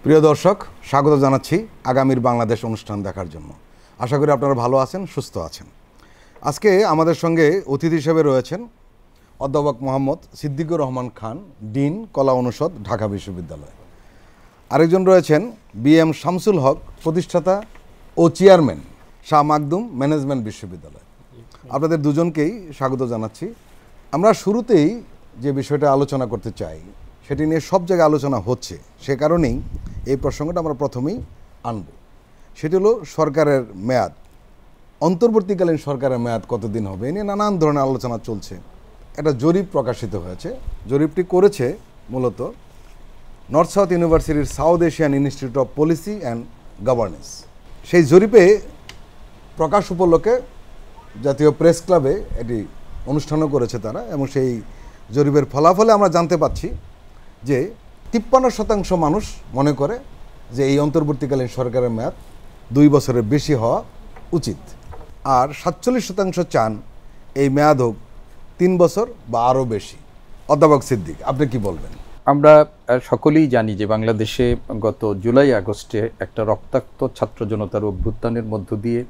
প্রিয় দর্শক, স্বাগত জানাচ্ছি আগামীর বাংলাদেশ অনুষ্ঠান দেখার জন্য। আশা করি আপনারা ভালো আছেন, সুস্থ আছেন। আজকে আমাদের সঙ্গে অতিথি হিসেবে রয়েছেন অধ্যাপক মোহাম্মদ সিদ্দিকুর রহমান খান, ডিন, কলা অনুষদ, ঢাকা বিশ্ববিদ্যালয়। আরেকজন রয়েছেন বিএম শামসুল হক, প্রতিষ্ঠাতা ও চেয়ারম্যান, শাহ মাকদুম ম্যানেজমেন্ট বিশ্ববিদ্যালয়। আপনাদের দুজনকেই স্বাগত জানাচ্ছি। আমরা শুরুতেই যে বিষয়টা আলোচনা করতে চাই সেটি নিয়ে সব জায়গায় আলোচনা হচ্ছে, সে কারণেই এই প্রসঙ্গটা আমরা প্রথমেই আনব। সেটি হলো সরকারের মেয়াদ, অন্তর্বর্তীকালীন সরকারের মেয়াদ কতদিন হবে এ নিয়ে নানান ধরনের আলোচনা চলছে। একটা জরিপ প্রকাশিত হয়েছে। জরিপটি করেছে মূলত নর্থ সাউথ ইউনিভার্সিটির south Asian Institute of Policy and governance. সেই জরিপে প্রকাশ উপলক্ষে জাতীয় প্রেস ক্লাবে এটি অনুষ্ঠানও করেছে তারা, এবং সেই জরিপের ফলাফলে আমরা জানতে পাচ্ছি যে 53% মানুষ মনে করে যে এই অন্তর্বর্তীকালীন সরকারের মেয়াদ 2 বছরের বেশি হওয়া উচিত, আর 47% চান এই মেয়াদ হোক 3 বছর বা আরও বেশি। অধ্যাপক সিদ্দিক, আপনি কি বলবেন? আমরা সকলেই জানি যে বাংলাদেশে গত জুলাই আগস্টে একটা রক্তাক্ত ছাত্র জনতার অভ্যুত্থানের মধ্য দিয়ে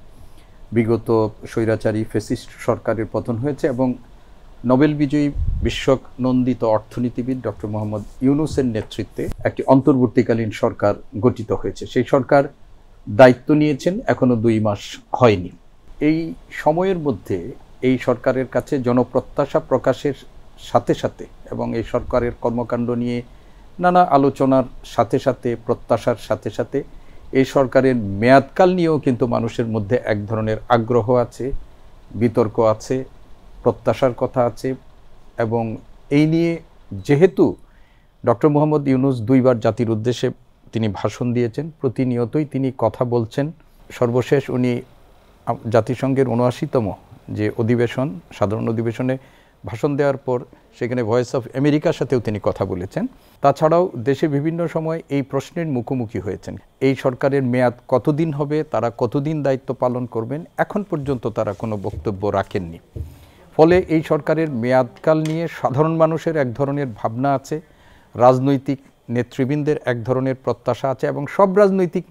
বিগত স্বৈরাচারী ফ্যাসিস্ট সরকারের পতন হয়েছে এবং নোবেল বিজয়ী বিশ্বনন্দিত অর্থনীতিবিদ ডক্টর মোহাম্মদ ইউনূসের নেতৃত্বে একটি অন্তর্বর্তীকালীন সরকার গঠিত হয়েছে। সেই সরকার দায়িত্ব নিয়েছেন, এখনো 2 মাস হয়নি। এই সময়ের মধ্যে এই সরকারের কাছে জনপ্রত্যাশা প্রকাশের সাথে সাথে এবং এই সরকারের কর্মকাণ্ড নিয়ে নানা আলোচনার সাথে সাথে, প্রত্যাশার সাথে সাথে এই সরকারের মেয়াদকাল নিয়েও কিন্তু মানুষের মধ্যে এক ধরনের আগ্রহ আছে, বিতর্ক আছে, প্রত্যাশার কথা আছে। এবং এই নিয়ে যেহেতু ডক্টর মোহাম্মদ ইউনূস 2 বার জাতির উদ্দেশ্যে তিনি ভাষণ দিয়েছেন, প্রতিনিয়তই তিনি কথা বলছেন। সর্বশেষ উনি জাতিসংঘের 79তম যে অধিবেশন, সাধারণ অধিবেশনে ভাষণ দেওয়ার পর সেখানে ভয়েস অফ আমেরিকার সাথেও তিনি কথা বলেছেন। তাছাড়াও দেশে বিভিন্ন সময় এই প্রশ্নের মুখোমুখি হয়েছেন, এই সরকারের মেয়াদ কতদিন হবে, তারা কতদিন দায়িত্ব পালন করবেন, এখন পর্যন্ত তারা কোনো বক্তব্য রাখেননি। ফলে এই সরকারের মেয়াদকাল নিয়ে সাধারণ মানুষের এক ধরনের ভাবনা আছে, রাজনৈতিক নেতৃবৃন্দের এক ধরনের প্রত্যাশা আছে, এবং সব রাজনৈতিক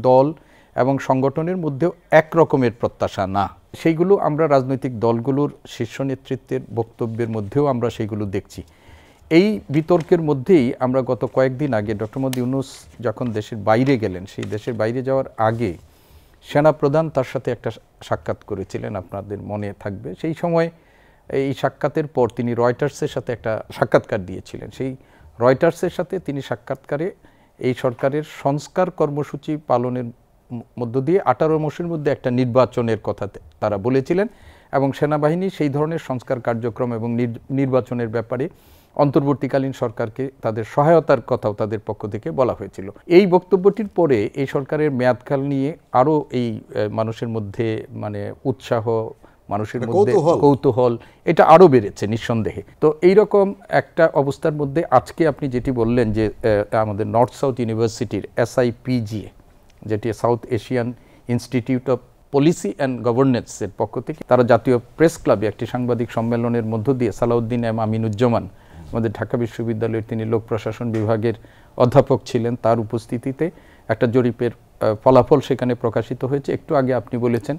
দল এবং সংগঠনের মধ্যেও এক রকমের প্রত্যাশা না। সেইগুলো আমরা রাজনৈতিক দলগুলোর শীর্ষ নেতৃত্বের বক্তব্যের মধ্যেও আমরা সেইগুলো দেখছি। এই বিতর্কের মধ্যেই আমরা গত কয়েকদিন আগে ডক্টর মোহাম্মদ ইউনূস যখন দেশের বাইরে গেলেন, সেই দেশের বাইরে যাওয়ার আগে সেনাপ্রধান তার সাথে একটা সাক্ষাৎ করেছিলেন, আপনাদের মনে থাকবে। সেই সময় এই সাক্ষাতের পর তিনি রয়টার্সের সাথে একটা সাক্ষাৎকার দিয়েছিলেন। সেই রয়টার্সের সাথে তিনি সাক্ষাৎকারে এই সরকারের সংস্কার কর্মসূচি পালনের মধ্য দিয়ে 18 মাসের মধ্যে একটা নির্বাচনের কথা তারা বলেছিলেন, এবং সেনাবাহিনী সেই ধরনের সংস্কার কার্যক্রম এবং নির্বাচনের ব্যাপারে অন্তর্বর্তীকালীন সরকারকে তাদের সহায়তার কথাও তাদের পক্ষ থেকে বলা হয়েছিল। এই বক্তব্যটির পরে এই সরকারের মেয়াদকাল নিয়ে আরও এই মানুষের মধ্যে উৎসাহ, মানুষের মধ্যে কৌতূহল, এটা আরও বেড়েছে নিঃসন্দেহে। তো এইরকম একটা অবস্থার মধ্যে আজকে আপনি যেটি বললেন যে আমাদের নর্থ সাউথ ইউনিভার্সিটির SIPGA, যেটি South Asian Institute of Policy and গভর্নেন্সের পক্ষ থেকে তারা জাতীয় প্রেস ক্লাবে একটি সাংবাদিক সম্মেলনের মধ্য দিয়ে সালাউদ্দিন এম আমিনুজ্জামান, আমাদের ঢাকা বিশ্ববিদ্যালয়ের তিনি লোক প্রশাসন বিভাগের অধ্যাপক ছিলেন, তার উপস্থিতিতে একটা জরিপের ফলাফল সেখানে প্রকাশিত হয়েছে। একটু আগে আপনি বলেছেন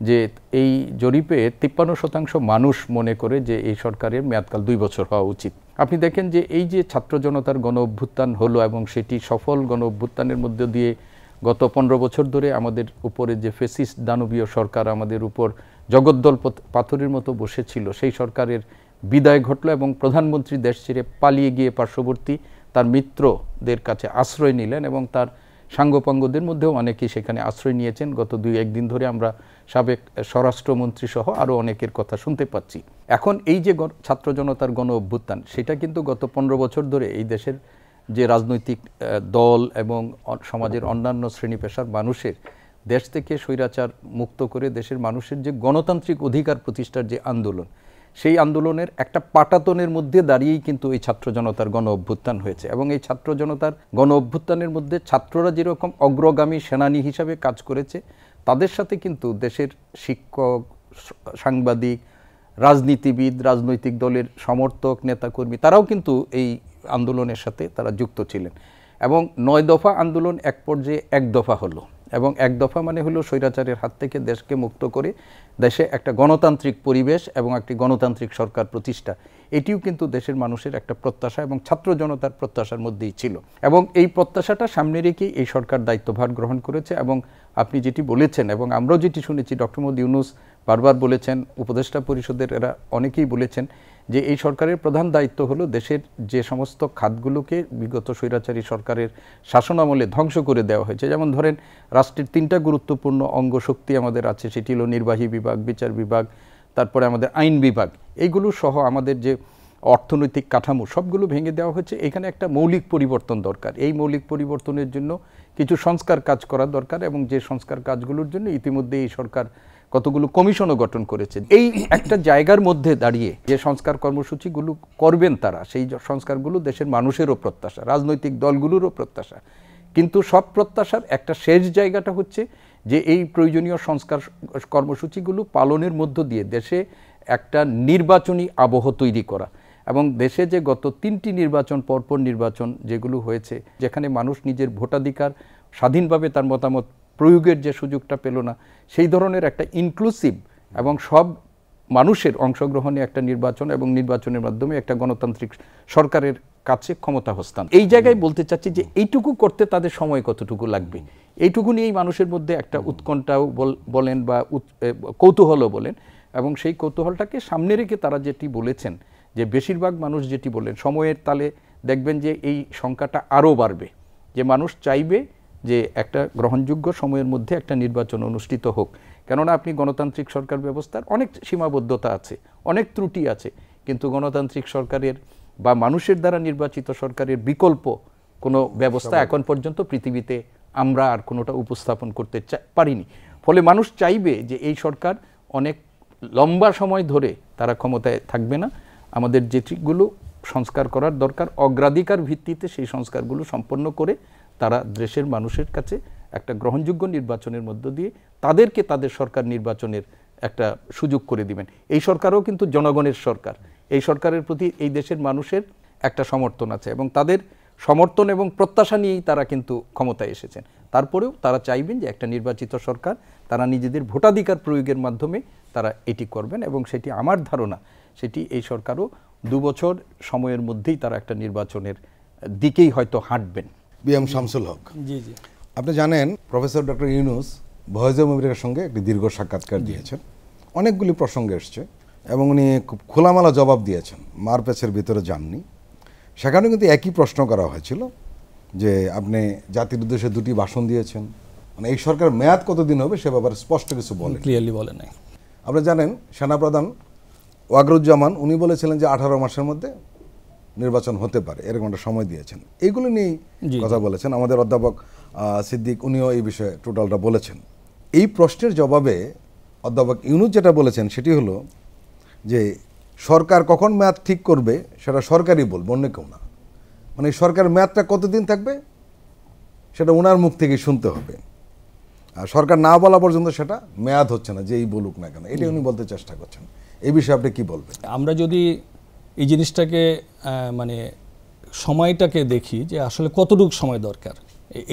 যে এই জরিপে 53% মানুষ মনে করে যে এই সরকারের মেয়াদকাল 2 বছর হওয়া উচিত। আপনি দেখেন যে এই যে ছাত্র জনতার গণ অভ্যুত্থান হলো এবং সেটি সফল গণ অভ্যুত্থানের মধ্য দিয়ে গত 15 বছর ধরে আমাদের উপরে যে ফ্যাসিস্ট দানবীয় সরকার আমাদের উপর জগদ্দল পাথরের মতো বসেছিল, সেই সরকারের বিদায় ঘটল এবং প্রধানমন্ত্রী দেশ ছেড়ে পালিয়ে গিয়ে পার্শ্ববর্তী তার মিত্রদের কাছে আশ্রয় নিলেন, এবং তার সাঙ্গপাঙ্গদের মধ্যেও অনেকেই সেখানে আশ্রয় নিয়েছেন। গত 2-1 দিন ধরে আমরা সাবেক স্বরাষ্ট্রমন্ত্রী সহ আরও অনেকের কথা শুনতে পাচ্ছি। এখন এই যে ছাত্র জনতার গণ অভ্যুত্থান, সেটা কিন্তু গত 15 বছর ধরে এই দেশের যে রাজনৈতিক দল এবং সমাজের অন্যান্য শ্রেণী পেশার মানুষের দেশ থেকে স্বৈরাচার মুক্ত করে দেশের মানুষের যে গণতান্ত্রিক অধিকার প্রতিষ্ঠার যে আন্দোলন, সেই আন্দোলনের একটা পাটাতনের মধ্যে দাঁড়িয়েই কিন্তু এই ছাত্র জনতার গণ অভ্যুত্থান হয়েছে। এবং এই ছাত্র জনতার গণ অভ্যুত্থানের মধ্যে ছাত্ররা যেরকম অগ্রগামী সেনানী হিসাবে কাজ করেছে, তাদের সাথে কিন্তু দেশের শিক্ষক, সাংবাদিক, রাজনীতিবিদ, রাজনৈতিক দলের সমর্থক, নেতাকর্মী, তারাও কিন্তু এই আন্দোলনের সাথে তারা যুক্ত ছিলেন। এবং 9 দফা আন্দোলন এক পর্যায়ে 1 দফা হলো, এবং 1 দফা মানে হলো স্বৈরাচারের হাত থেকে দেশকে মুক্ত করে দেশে একটা গণতান্ত্রিক পরিবেশ এবং একটি গণতান্ত্রিক সরকার প্রতিষ্ঠা। এটিও কিন্তু দেশের মানুষের একটা প্রত্যাশা এবং ছাত্র জনতার প্রত্যাশার মধ্যেই ছিল, এবং এই প্রত্যাশাটা সামনে রেখেই এই সরকার দায়িত্বভার গ্রহণ করেছে। এবং আপনি যেটি বলেছেন এবং আমরাও যেটি শুনেছি, ডক্টর মোহাম্মদ ইউনূস বারবার বলেছেন, উপদেষ্টা পরিষদের এরা অনেকেই বলেছেন যে এই সরকারের প্রধান দায়িত্ব হলো দেশের যে সমস্ত খাতগুলোকে বিগত স্বৈরাচারী সরকারের শাসনামলে ধ্বংস করে দেওয়া হয়েছে, যেমন ধরেন রাষ্ট্রের 3টা গুরুত্বপূর্ণ অঙ্গ শক্তি আমাদের আছে, সেটি হলো নির্বাহী বিভাগ, বিচার বিভাগ, তারপরে আমাদের আইন বিভাগ, এইগুলো সহ আমাদের যে অর্থনৈতিক কাঠামো সবগুলো ভেঙে দেওয়া হয়েছে। এখানে একটা মৌলিক পরিবর্তন দরকার। এই মৌলিক পরিবর্তনের জন্য কিছু সংস্কার কাজ করা দরকার, এবং যে সংস্কার কাজগুলোর জন্য ইতিমধ্যে এই সরকার কতগুলো কমিশনও গঠন করেছে। এই একটা জায়গার মধ্যে দাঁড়িয়ে যে সংস্কার কর্মসূচিগুলো করবেন তারা, সেই সংস্কারগুলো দেশের মানুষেরও প্রত্যাশা, রাজনৈতিক দলগুলোরও প্রত্যাশা। কিন্তু সব প্রত্যাশার একটা শেষ জায়গাটা হচ্ছে যে এই প্রয়োজনীয় সংস্কার কর্মসূচিগুলো পালনের মধ্য দিয়ে দেশে একটা নির্বাচনী আবহ তৈরি করা, এবং দেশে যে গত 3টি নির্বাচন, পরপর নির্বাচন যেগুলো হয়েছে, যেখানে মানুষ নিজের ভোটাধিকার স্বাধীনভাবে তার মতামত প্রয়োগের যে সুযোগটা পেল না, সেই ধরনের একটা ইনক্লুসিভ এবং সব মানুষের অংশগ্রহণে একটা নির্বাচন, এবং নির্বাচনের মাধ্যমে একটা গণতান্ত্রিক সরকারের কাছে ক্ষমতা হস্তান্তর। এই জায়গায় বলতে চাচ্ছি যে এইটুকু করতে তাদের সময় কতটুকু লাগবে, এইটুকু নিয়েই মানুষের মধ্যে একটা উৎকণ্ঠাও বলেন বা কৌতূহলও বলেন, এবং সেই কৌতূহলটাকে সামনে রেখে তারা যেটি বলেছেন, যে বেশিরভাগ মানুষ যেটি বলেন, সময়ের তালে দেখবেন যে এই সংখ্যাটা আরও বাড়বে, যে মানুষ চাইবে যে একটা গ্রহণযোগ্য সময়ের মধ্যে একটা নির্বাচন অনুষ্ঠিত হোক। কেননা আপনি গণতান্ত্রিক সরকার ব্যবস্থার অনেক সীমাবদ্ধতা আছে, অনেক ত্রুটি আছে, কিন্তু গণতান্ত্রিক সরকারের বা মানুষের দ্বারা নির্বাচিত সরকারের বিকল্প কোনো ব্যবস্থা এখন পর্যন্ত পৃথিবীতে আমরা আর কোনোটা উপস্থাপন করতে পারিনি। ফলে মানুষ চাইবে যে এই সরকার অনেক লম্বা সময় ধরে তারা ক্ষমতায় থাকবে না, আমাদের যেগুলো সংস্কার করার দরকার অগ্রাধিকার ভিত্তিতে সেই সংস্কারগুলো সম্পন্ন করে তারা দেশের মানুষের কাছে একটা গ্রহণযোগ্য নির্বাচনের মধ্য দিয়ে তাদেরকে তাদের সরকার নির্বাচনের একটা সুযোগ করে দিবেন। এই সরকারও কিন্তু জনগণের সরকার, এই সরকারের প্রতি এই দেশের মানুষের একটা সমর্থন আছে, এবং তাদের সমর্থন এবং প্রত্যাশা নিয়েই তারা কিন্তু ক্ষমতায় এসেছেন। তারপরেও তারা চাইবেন যে একটা নির্বাচিত সরকার তারা নিজেদের ভোটাধিকার প্রয়োগের মাধ্যমে তারা এটি করবেন, এবং সেটি আমার ধারণা সেটি এই সরকারও 2 বছর সময়ের মধ্যেই তারা একটা নির্বাচনের দিকেই হয়তো হাঁটবেন। বিএম শামসুল হক, জি জি, আপনি জানেন professor doctor Yunus voice of আমেরিকার সঙ্গে একটি দীর্ঘ সাক্ষাৎকার দিয়েছেন, অনেকগুলি প্রসঙ্গে এসছে, এবং উনি খুব খোলামেলা জবাব দিয়েছেন, মারপ্যাচের ভিতরে যাননি। সেখানে কিন্তু একই প্রশ্ন করা হয়েছিল যে আপনি জাতির উদ্দেশ্যে 2টি ভাষণ দিয়েছেন, মানে এই সরকার মেয়াদ কতদিন হবে সে ব্যাপারে স্পষ্ট কিছু বলেন, ক্লিয়ারলি বলে নাই। আপনি জানেন সেনাপ্রধান ওয়াকরুজ্জামান উনি বলেছিলেন যে 18 মাসের মধ্যে নির্বাচন হতে পারে, এরকম একটা সময় দিয়েছেন। এইগুলো নিয়েই কথা বলেছেন। আমাদের অধ্যাপক সিদ্দিক উনিও এই বিষয়ে টোটালটা বলেছেন। এই প্রশ্নের জবাবে অধ্যাপক ইউনূস যেটা বলেছেন সেটি হলো যে সরকার কখন মেয়াদ ঠিক করবে সেটা সরকারই বলবে, অন্য কেউ না। মানে সরকার মেয়াদটা কতদিন থাকবে সেটা ওনার মুখ থেকে শুনতে হবে, আর সরকার না বলা পর্যন্ত সেটা মেয়াদ হচ্ছে না, যেই বলুক না কেন। এটাই উনি বলতে চেষ্টা করছেন। এই বিষয়ে আপনি কি বলবেন? আমরা যদি এই জিনিসটাকে মানে সময়টাকে দেখি যে আসলে কতটুকু সময় দরকার,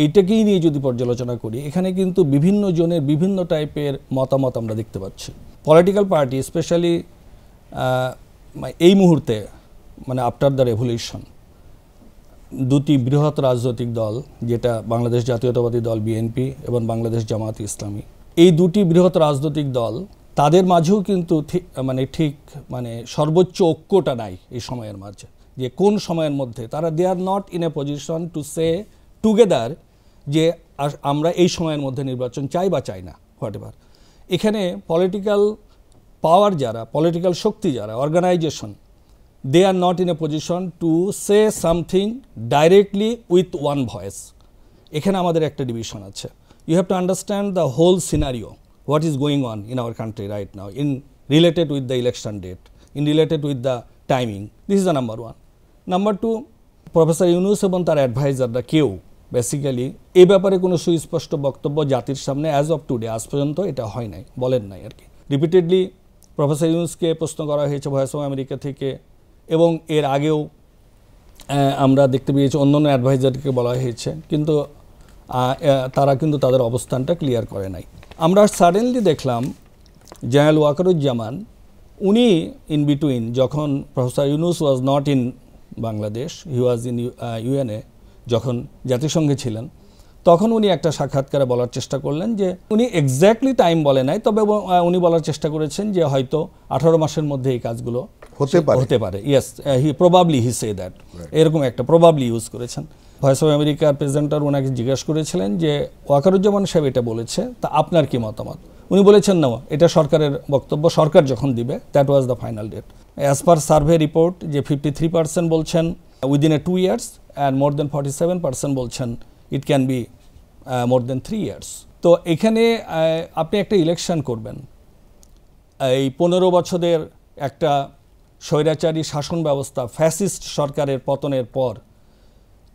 এইটাকেই নিয়ে যদি পর্যালোচনা করি, এখানে কিন্তু বিভিন্ন জনের বিভিন্ন টাইপের মতামত আমরা দেখতে পাচ্ছি। পলিটিক্যাল পার্টি স্পেশালি এই মুহূর্তে মানে আফটার দ্য রেভলিউশন 2টি বৃহৎ রাজনৈতিক দল, যেটা বাংলাদেশ জাতীয়তাবাদী দল বিএনপি এবং বাংলাদেশ জামাত ইসলামী, এই 2টি বৃহৎ রাজনৈতিক দল তাদের মাঝেও কিন্তু ঠিক সর্বোচ্চ ঐক্যটা নাই এই সময়ের মাঝে, যে কোন সময়ের মধ্যে তারা they are not in a position to say together যে আমরা এই সময়ের মধ্যে নির্বাচন চাই বা চাই না, হোয়াট এভার। এখানে পলিটিক্যাল পাওয়ার যারা, পলিটিক্যাল শক্তি যারা, organisation, they are not in a position to say something directly with one voice. এখানে আমাদের একটা ডিভিশন আছে। You have to understand the whole scenario, what is going on in our country right now, in related with the election date, in related with the timing. This is the number one. Number two, professor Yunus এবং তার অ্যাডভাইজাররা কেউ basically এই ব্যাপারে কোনো সুস্পষ্ট বক্তব্য জাতির সামনে অ্যাজ অফ টুডে আজ পর্যন্ত এটা হয় নাই, বলেন নাই আর কি। রিপিটেডলি প্রফেসর ইউনূসকে প্রশ্ন করা হয়েছে ভয়েস অফ আমেরিকা থেকে, এবং এর আগেও আমরা দেখতে পেয়েছি অন্যান্য অ্যাডভাইজারকে বলা হয়েছে, কিন্তু তারা কিন্তু তাদের অবস্থানটা ক্লিয়ার করে নাই। আমরা সাডেনলি দেখলাম জেনারেল ওয়াকারুজ্জামান, উনি ইন বিটুইন, যখন professor Yunus was not in Bangladesh, he was in UNA, যখন জাতিসংঘে ছিলেন, তখন উনি একটা সাক্ষাৎকারে বলার চেষ্টা করলেন যে, উনি এক্স্যাক্টলি টাইম বলে নাই, তবে উনি বলার চেষ্টা করেছেন যে হয়তো 18 মাসের মধ্যে এই কাজগুলো হতে পারে। ইয়েস, হি সে দ্যাট, এরকম একটা প্রবাবলি ইউজ করেছেন। ভয়েস অফ আমেরিকার প্রেজেন্টার ওনাকে জিজ্ঞাসা করেছিলেন যে ওয়াকারুজ্জামান সাহেব এটা বলেছে, তা আপনার কি মতামত? উনি বলেছেন না, এটা সরকারের বক্তব্য, সরকার যখন দিবে, that was the final date. As per survey report যে 53% বলছেন within a 2 years and more than 47% বলছেন it can be more than 3 years। তো এখানে আপনি একটা ইলেকশন করবেন, এই 15 বছরের একটা স্বৈরাচারী শাসন ব্যবস্থা, ফ্যাসিস্ট সরকারের পতনের পর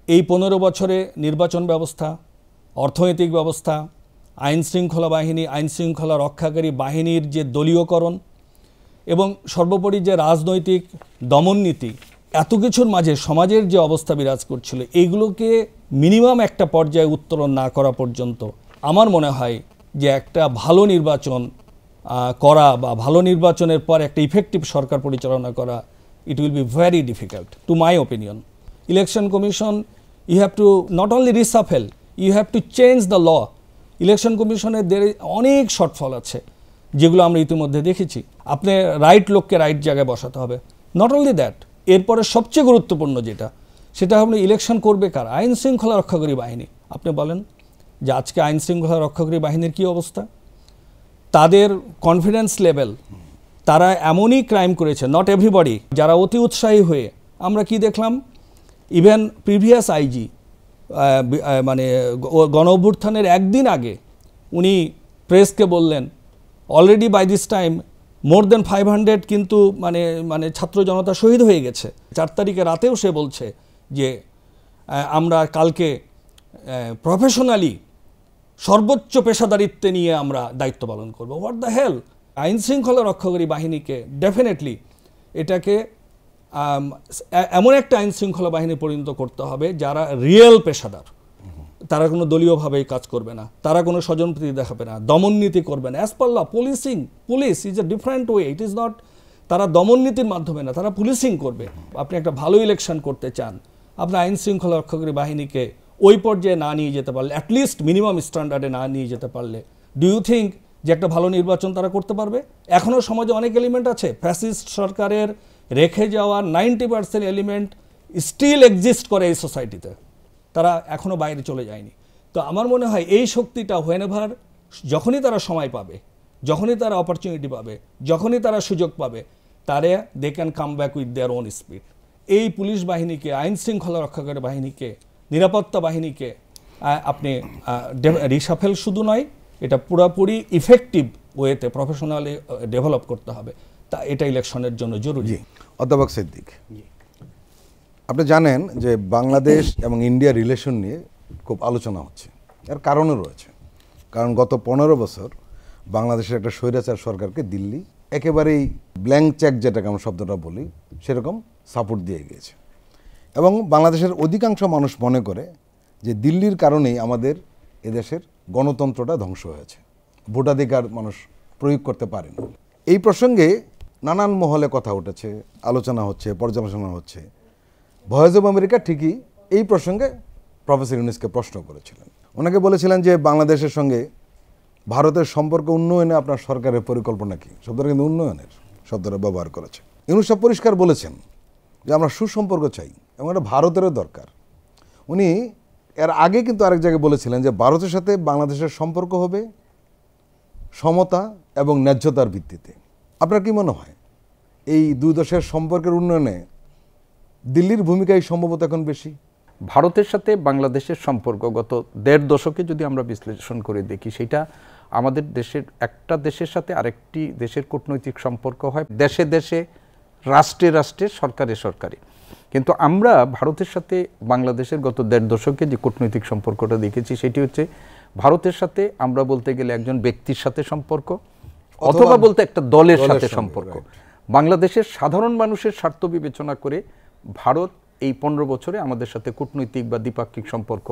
এই 15 বছরে নির্বাচন ব্যবস্থা, অর্থনৈতিক ব্যবস্থা, আইন শৃঙ্খলা বাহিনী, আইন শৃঙ্খলা রক্ষাকারী বাহিনীর যে দলীয়করণ এবং সর্বোপরি যে রাজনৈতিক দমননীতি, এত কিছুর মাঝে সমাজের যে অবস্থা বিরাজ করছিল, এইগুলোকে মিনিমাম একটা পর্যায়ে উত্তরণ না করা পর্যন্ত আমার মনে হয় যে একটা ভালো নির্বাচন করা বা ভালো নির্বাচনের পর একটা ইফেক্টিভ সরকার পরিচালনা করা, it will be very difficult to my opinion. Election commission, you have to not only reshuffle, you have to change the law. Election কমিশনের অনেক শর্টফল আছে যেগুলো আমরা ইতিমধ্যে দেখেছি। আপনি রাইট লোককে রাইট জায়গায় বসাতে হবে। নট অনলি দ্যাট, এরপরে সবচেয়ে গুরুত্বপূর্ণ যেটা, সেটা হলো ইলেকশন করবে কারা? আইন শৃঙ্খলা রক্ষাকারী বাহিনী। আপনি বলেন যে আজকে আইন শৃঙ্খলা রক্ষাকারী বাহিনীর কী অবস্থা? তাদের কনফিডেন্স লেভেল, তারা এমনই ক্রাইম করেছে, নট এভরিবডি, যারা অতি উৎসাহী হয়ে, আমরা কি দেখলাম, ইভেন প্রিভিয়াস আইজি মানে গণ অভ্যুত্থানের একদিন আগে উনি প্রেসকে বললেন already by this time more than 500 কিন্তু মানে ছাত্র জনতা শহীদ হয়ে গেছে। 4 তারিখে রাতেও সে বলছে যে আমরা কালকে প্রফেশনালি সর্বোচ্চ পেশাদারিত্বে নিয়ে আমরা দায়িত্ব পালন করব। What the hell! আইন শৃঙ্খলা রক্ষাকারী বাহিনীকে ডেফিনেটলি এটাকে এমন একটা আইন শৃঙ্খলা বাহিনী পরিণত করতে হবে যারা রিয়েল পেশাদার, তারা কোনো দলীয়ভাবে কাজ করবে না, তারা কোনো স্বজনপ্রীতি দেখাবে না, দমননীতি করবে না। As per law, police is a different way, it is not, তারা দমননীতির মাধ্যমে না, তারা পুলিশিং করবে। আপনি একটা ভালো ইলেকশন করতে চান, আপনার আইন শৃঙ্খলা রক্ষাকারী বাহিনীকে ওই পর্যায়ে না নিয়ে যেতে পারলে, অ্যাটলিস্ট মিনিমাম স্ট্যান্ডার্ডে না নিয়ে যেতে পারলে, ডু ইউ থিঙ্ক যে একটা ভালো নির্বাচন তারা করতে পারবে? এখনও সমাজে অনেক এলিমেন্ট আছে, ফ্যাসিস্ট সরকারের রেখে যাওয়ার 90% এলিমেন্ট স্টিল এক্সিস্ট করে এই সোসাইটিতে, তারা এখনও বাইরে চলে যায়নি। তো আমার মনে হয় এই শক্তিটা হোয়েনেভার, যখনই তারা সময় পাবে, যখনই তারা অপরচুনিটি পাবে, যখনই তারা সুযোগ পাবে, তারা they can come back with their own speed. এই পুলিশ বাহিনীকে, আইন শৃঙ্খলা রক্ষাকারী বাহিনীকে, নিরাপত্তা বাহিনীকে আপনি রিসাফেল শুধু নয়, এটা পুরোপুরি ইফেক্টিভ ওয়েতে প্রফেশনালি ডেভেলপ করতে হবে। তা এটা ইলেকশনের জন্য জরুরি। অধ্যাপক সিদ্দিক, আপনি জানেন যে বাংলাদেশ এবং ইন্ডিয়া রিলেশন নিয়ে খুব আলোচনা হচ্ছে, এর কারণও রয়েছে। কারণ গত 15 বছর বাংলাদেশের একটা স্বৈরাচার সরকারকে দিল্লি একেবারেই ব্ল্যাঙ্ক চেক, যেটাকে আমরা শব্দটা বলি, সেরকম সাপোর্ট দিয়ে গিয়েছে। এবং বাংলাদেশের অধিকাংশ মানুষ মনে করে যে দিল্লির কারণেই আমাদের এদেশের গণতন্ত্রটা ধ্বংস হয়েছে, ভোটাধিকার মানুষ প্রয়োগ করতে পারে না। এই প্রসঙ্গে নানান মহলে কথা উঠেছে, আলোচনা হচ্ছে, পর্যালোচনা হচ্ছে। ভয়েস অব আমেরিকা ঠিকই এই প্রসঙ্গে প্রফেসর ইউনুসকে প্রশ্ন করেছিলেন। ওনাকে বলেছিলেন যে বাংলাদেশের সঙ্গে ভারতের সম্পর্ক উন্নয়নে আপনার সরকারের পরিকল্পনা কী? শব্দটা কিন্তু উন্নয়নের শব্দটা ব্যবহার করেছে। ইউনুস সাহেব পরিষ্কার বলেছেন যে আমরা সুসম্পর্ক চাই এবং এটা ভারতেরও দরকার। উনি এর আগে কিন্তু আরেক জায়গায় বলেছিলেন যে ভারতের সাথে বাংলাদেশের সম্পর্ক হবে সমতা এবং ন্যায্যতার ভিত্তিতে। আপনার কি মনে হয় এই দুই দেশের সম্পর্কের উন্নয়নে দিল্লির ভূমিকাই সম্ভবত এখন বেশি? ভারতের সাথে বাংলাদেশের সম্পর্ক গত 1.5 দশকে যদি আমরা বিশ্লেষণ করে দেখি, সেটা আমাদের দেশের একটা দেশের সাথে আরেকটি দেশের কূটনৈতিক সম্পর্ক হয় দেশে দেশে, রাষ্ট্রে রাষ্ট্রে, সরকারে সরকারে। কিন্তু আমরা ভারতের সাথে বাংলাদেশের গত 1.5 দশকে যে কূটনৈতিক সম্পর্কটা দেখেছি, সেটি হচ্ছে ভারতের সাথে আমরা বলতে গেলে একজন ব্যক্তির সাথে সম্পর্ক, অথবা বলতে একটা দলের সাথে সম্পর্ক। বাংলাদেশের সাধারণ মানুষের স্বার্থ বিবেচনা করে ভারত এই 15 বছরে আমাদের সাথে কূটনৈতিক বা দ্বিপাক্ষিক সম্পর্ক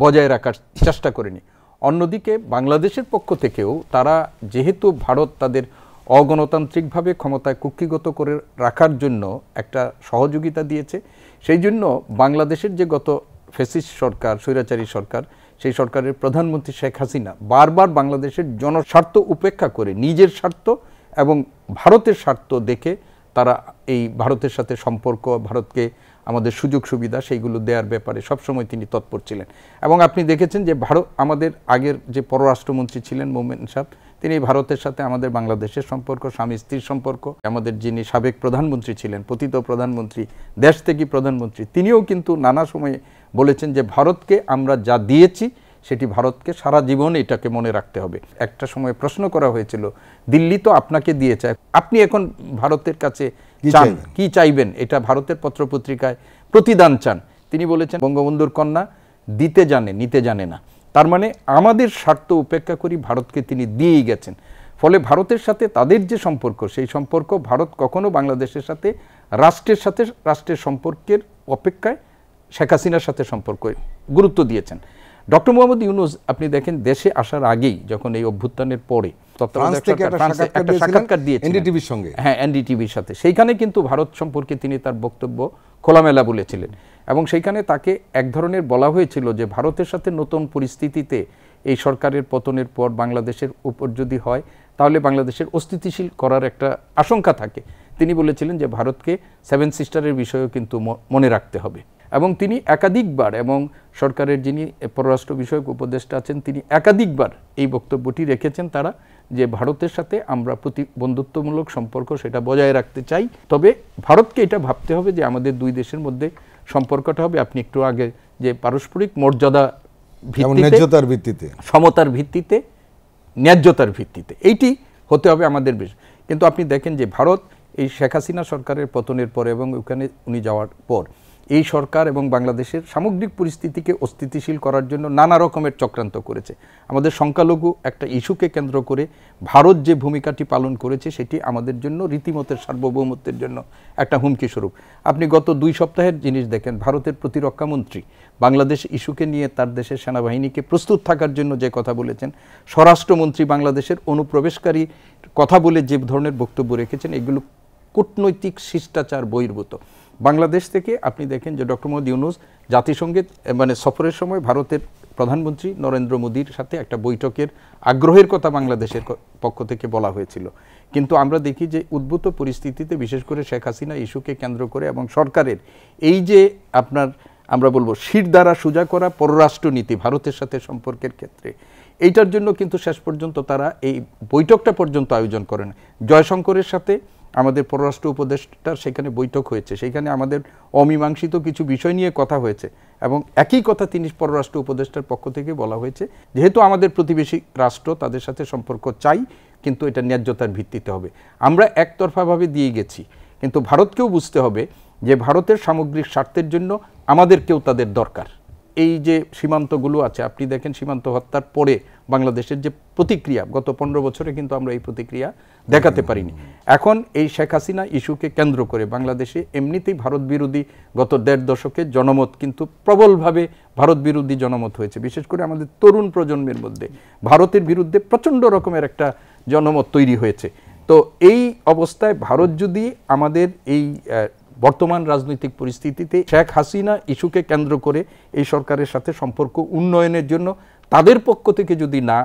বজায় রাখার চেষ্টা করেনি। অন্যদিকে বাংলাদেশের পক্ষ থেকেও তারা যেহেতু ভারত তাদের অগণতান্ত্রিকভাবে ক্ষমতায় কুক্ষিগত করে রাখার জন্য একটা সহযোগিতা দিয়েছে, সেই জন্য বাংলাদেশের যে গত ফ্যাসিস্ট সরকার, স্বৈরাচারী সরকার, সেই সরকারের প্রধানমন্ত্রী শেখ হাসিনা বারবার বাংলাদেশের জনস্বার্থ উপেক্ষা করে নিজের স্বার্থ এবং ভারতের স্বার্থ দেখে তারা এই ভারতের সাথে সম্পর্ক, ভারতকে আমাদের সুযোগ সুবিধা সেইগুলো দেওয়ার ব্যাপারে সবসময় তিনি তৎপর ছিলেন। এবং আপনি দেখেছেন যে আমাদের আগের যে পররাষ্ট্রমন্ত্রী ছিলেন মোমেন সাহেব, তিনি ভারতের সাথে আমাদের বাংলাদেশের সম্পর্ক, স্বামী স্ত্রীর সম্পর্ক, আমাদের যিনি সাবেক প্রধানমন্ত্রী ছিলেন, পতিত প্রধানমন্ত্রী, দেশত্যাগী প্রধানমন্ত্রী, তিনিও কিন্তু নানা সময়ে বলেছেন যে ভারতকে আমরা যা দিয়েছি সেটি ভারতকে সারা জীবন এটাকে মনে রাখতে হবে। একটা সময় প্রশ্ন করা হয়েছিল, দিল্লি তো আপনাকে দিয়েছে, আপনি এখন ভারতের কাছে কি চাইবেন, এটা ভারতের পত্রপত্রিকায় প্রতিদান চান। তিনি বলেছেন বঙ্গবন্ধুর কন্যা দিতে জানে, নিতে জানে না। তার মানে আমাদের স্বার্থ উপেক্ষা করি ভারতকে তিনি দিয়েই গেছেন। ফলে ভারতের সাথে তাদের যে সম্পর্ক, সেই সম্পর্ক ভারত কখনো বাংলাদেশের সাথে রাষ্ট্রের সম্পর্কের অপেক্ষায় শেখ হাসিনার সাথে সম্পর্ক গুরুত্ব দিয়েছেন। ডক্টর মোহাম্মদ ইউনূস আপনি দেখেন দেশে আসার আগেই, যখন এই অভ্যুত্থানের পরে একটা সাক্ষাৎকার দিয়েছেন এনডিটিভির সঙ্গে, হ্যাঁ এনডিটিভির সাথে, সেইখানে কিন্তু ভারত সম্পর্কে তিনি তার বক্তব্য খোলামেলা বলেছিলেন। এবং সেইখানে তাকে এক ধরনের বলা হয়েছিল যে ভারতের সাথে নতুন পরিস্থিতিতে এই সরকারের পতনের পর বাংলাদেশের উপর যদি হয় তাহলে বাংলাদেশের অস্থিতিশীল করার একটা আশঙ্কা থাকে। তিনি বলেছিলেন যে ভারতকে 7 সিস্টারের বিষয়েও কিন্তু মনে রাখতে হবে। এবং তিনি একাধিকবার, এবং সরকারের যিনি পররাষ্ট্র বিষয়ক উপদেষ্টা আছেন তিনি একাধিকবার এই বক্তব্যটি রেখেছেন তারা, যে ভারতের সাথে আমরা বন্ধুত্বমূলক সম্পর্ক সেটা বজায় রাখতে চাই, তবে ভারতকে এটা ভাবতে হবে যে আমাদের দুই দেশের মধ্যে সম্পর্কটা হবে আপনি একটু আগে যে পারস্পরিক মর্যাদা ভিত্তিতে, সমতার ভিত্তিতে, ন্যায্যতার ভিত্তিতে, এইটি হতে হবে আমাদের বেশ। কিন্তু আপনি দেখেন যে ভারত এই শেখ হাসিনা সরকারের পতনের পরে এবং ওখানে উনি যাওয়ার পর এই সরকার এবং বাংলাদেশের সামগ্রিক পরিস্থিতিকে অস্থিতিশীল করার জন্য নানা রকমের চক্রান্ত করেছে। আমাদের সংখ্যালঘু একটা ইস্যুকে কেন্দ্র করে ভারত যে ভূমিকাটি পালন করেছে সেটি আমাদের জন্য রীতিমতের সার্বভৌমত্বের জন্য একটা হুমকি স্বরূপ। আপনি গত 2 সপ্তাহের জিনিস দেখেন, ভারতের প্রতিরক্ষামন্ত্রী বাংলাদেশ ইস্যুকে নিয়ে তার দেশের সেনাবাহিনীকে প্রস্তুত থাকার জন্য যে কথা বলেছেন, স্বরাষ্ট্রমন্ত্রী বাংলাদেশের অনুপ্রবেশকারী কথা বলে যে ধরনের বক্তব্য রেখেছেন, এগুলো কূটনৈতিক শিষ্টাচার বহির্ভূত। বাংলাদেশ থেকে আপনি দেখেন যে ডক্টর মোহাম্মদ ইউনূস জাতিসংঘে সফরের সময় ভারতের প্রধানমন্ত্রী নরেন্দ্র মোদীর সাথে একটা বৈঠকের আগ্রহের কথা বাংলাদেশের পক্ষ থেকে বলা হয়েছিল। কিন্তু আমরা দেখি যে উদ্ভূত পরিস্থিতিতে বিশেষ করে শেখ হাসিনা ইস্যুকে কেন্দ্র করে এবং সরকারের এই যে আমরা বলবো শির দ্বারা সোজা করা পররাষ্ট্রনীতি ভারতের সাথে সম্পর্কের ক্ষেত্রে, এইটার জন্য কিন্তু শেষ পর্যন্ত তারা এই বৈঠকটা পর্যন্ত আয়োজন করেন। জয়শঙ্করের সাথে আমাদের পররাষ্ট্র উপদেষ্টার সেখানে বৈঠক হয়েছে, সেখানে আমাদের অমীমাংসিত কিছু বিষয় নিয়ে কথা হয়েছে এবং একই কথা তিনি পররাষ্ট্র উপদেষ্টার পক্ষ থেকে বলা হয়েছে, যেহেতু আমাদের প্রতিবেশী রাষ্ট্র, তাদের সাথে সম্পর্ক চাই কিন্তু এটা ন্যায্যতার ভিত্তিতে হবে। আমরা একতরফাভাবে দিয়ে গেছি, কিন্তু ভারতকেও বুঝতে হবে যে ভারতের সামগ্রিক স্বার্থের জন্য আমাদেরকেও তাদের দরকার। এই যে সীমান্তগুলো আছে, আপনি দেখেন সীমান্ত হত্যার পরে বাংলাদেশের যে প্রতিক্রিয়া, গত 15 বছরে কিন্তু আমরা এই প্রতিক্রিয়া দেখাতে পারিনি। এখন এই শেখ হাসিনা ইস্যুকে কেন্দ্র করে বাংলাদেশে এমনিতেই ভারত বিরোধী গত 1.5 দশকে জনমত কিন্তু প্রবলভাবে ভারত বিরোধী জনমত হয়েছে, বিশেষ করে আমাদের তরুণ প্রজন্মের মধ্যে ভারতের বিরুদ্ধে প্রচণ্ড রকমের একটা জনমত তৈরি হয়েছে। তো এই অবস্থায় ভারত যদি আমাদের এই বর্তমান রাজনৈতিক পরিস্থিতিতে শেখ হাসিনা ইস্যুকে কেন্দ্র করে এই সরকারের সাথে সম্পর্ক উন্নয়নের জন্য তাদের পক্ষ থেকে যদি না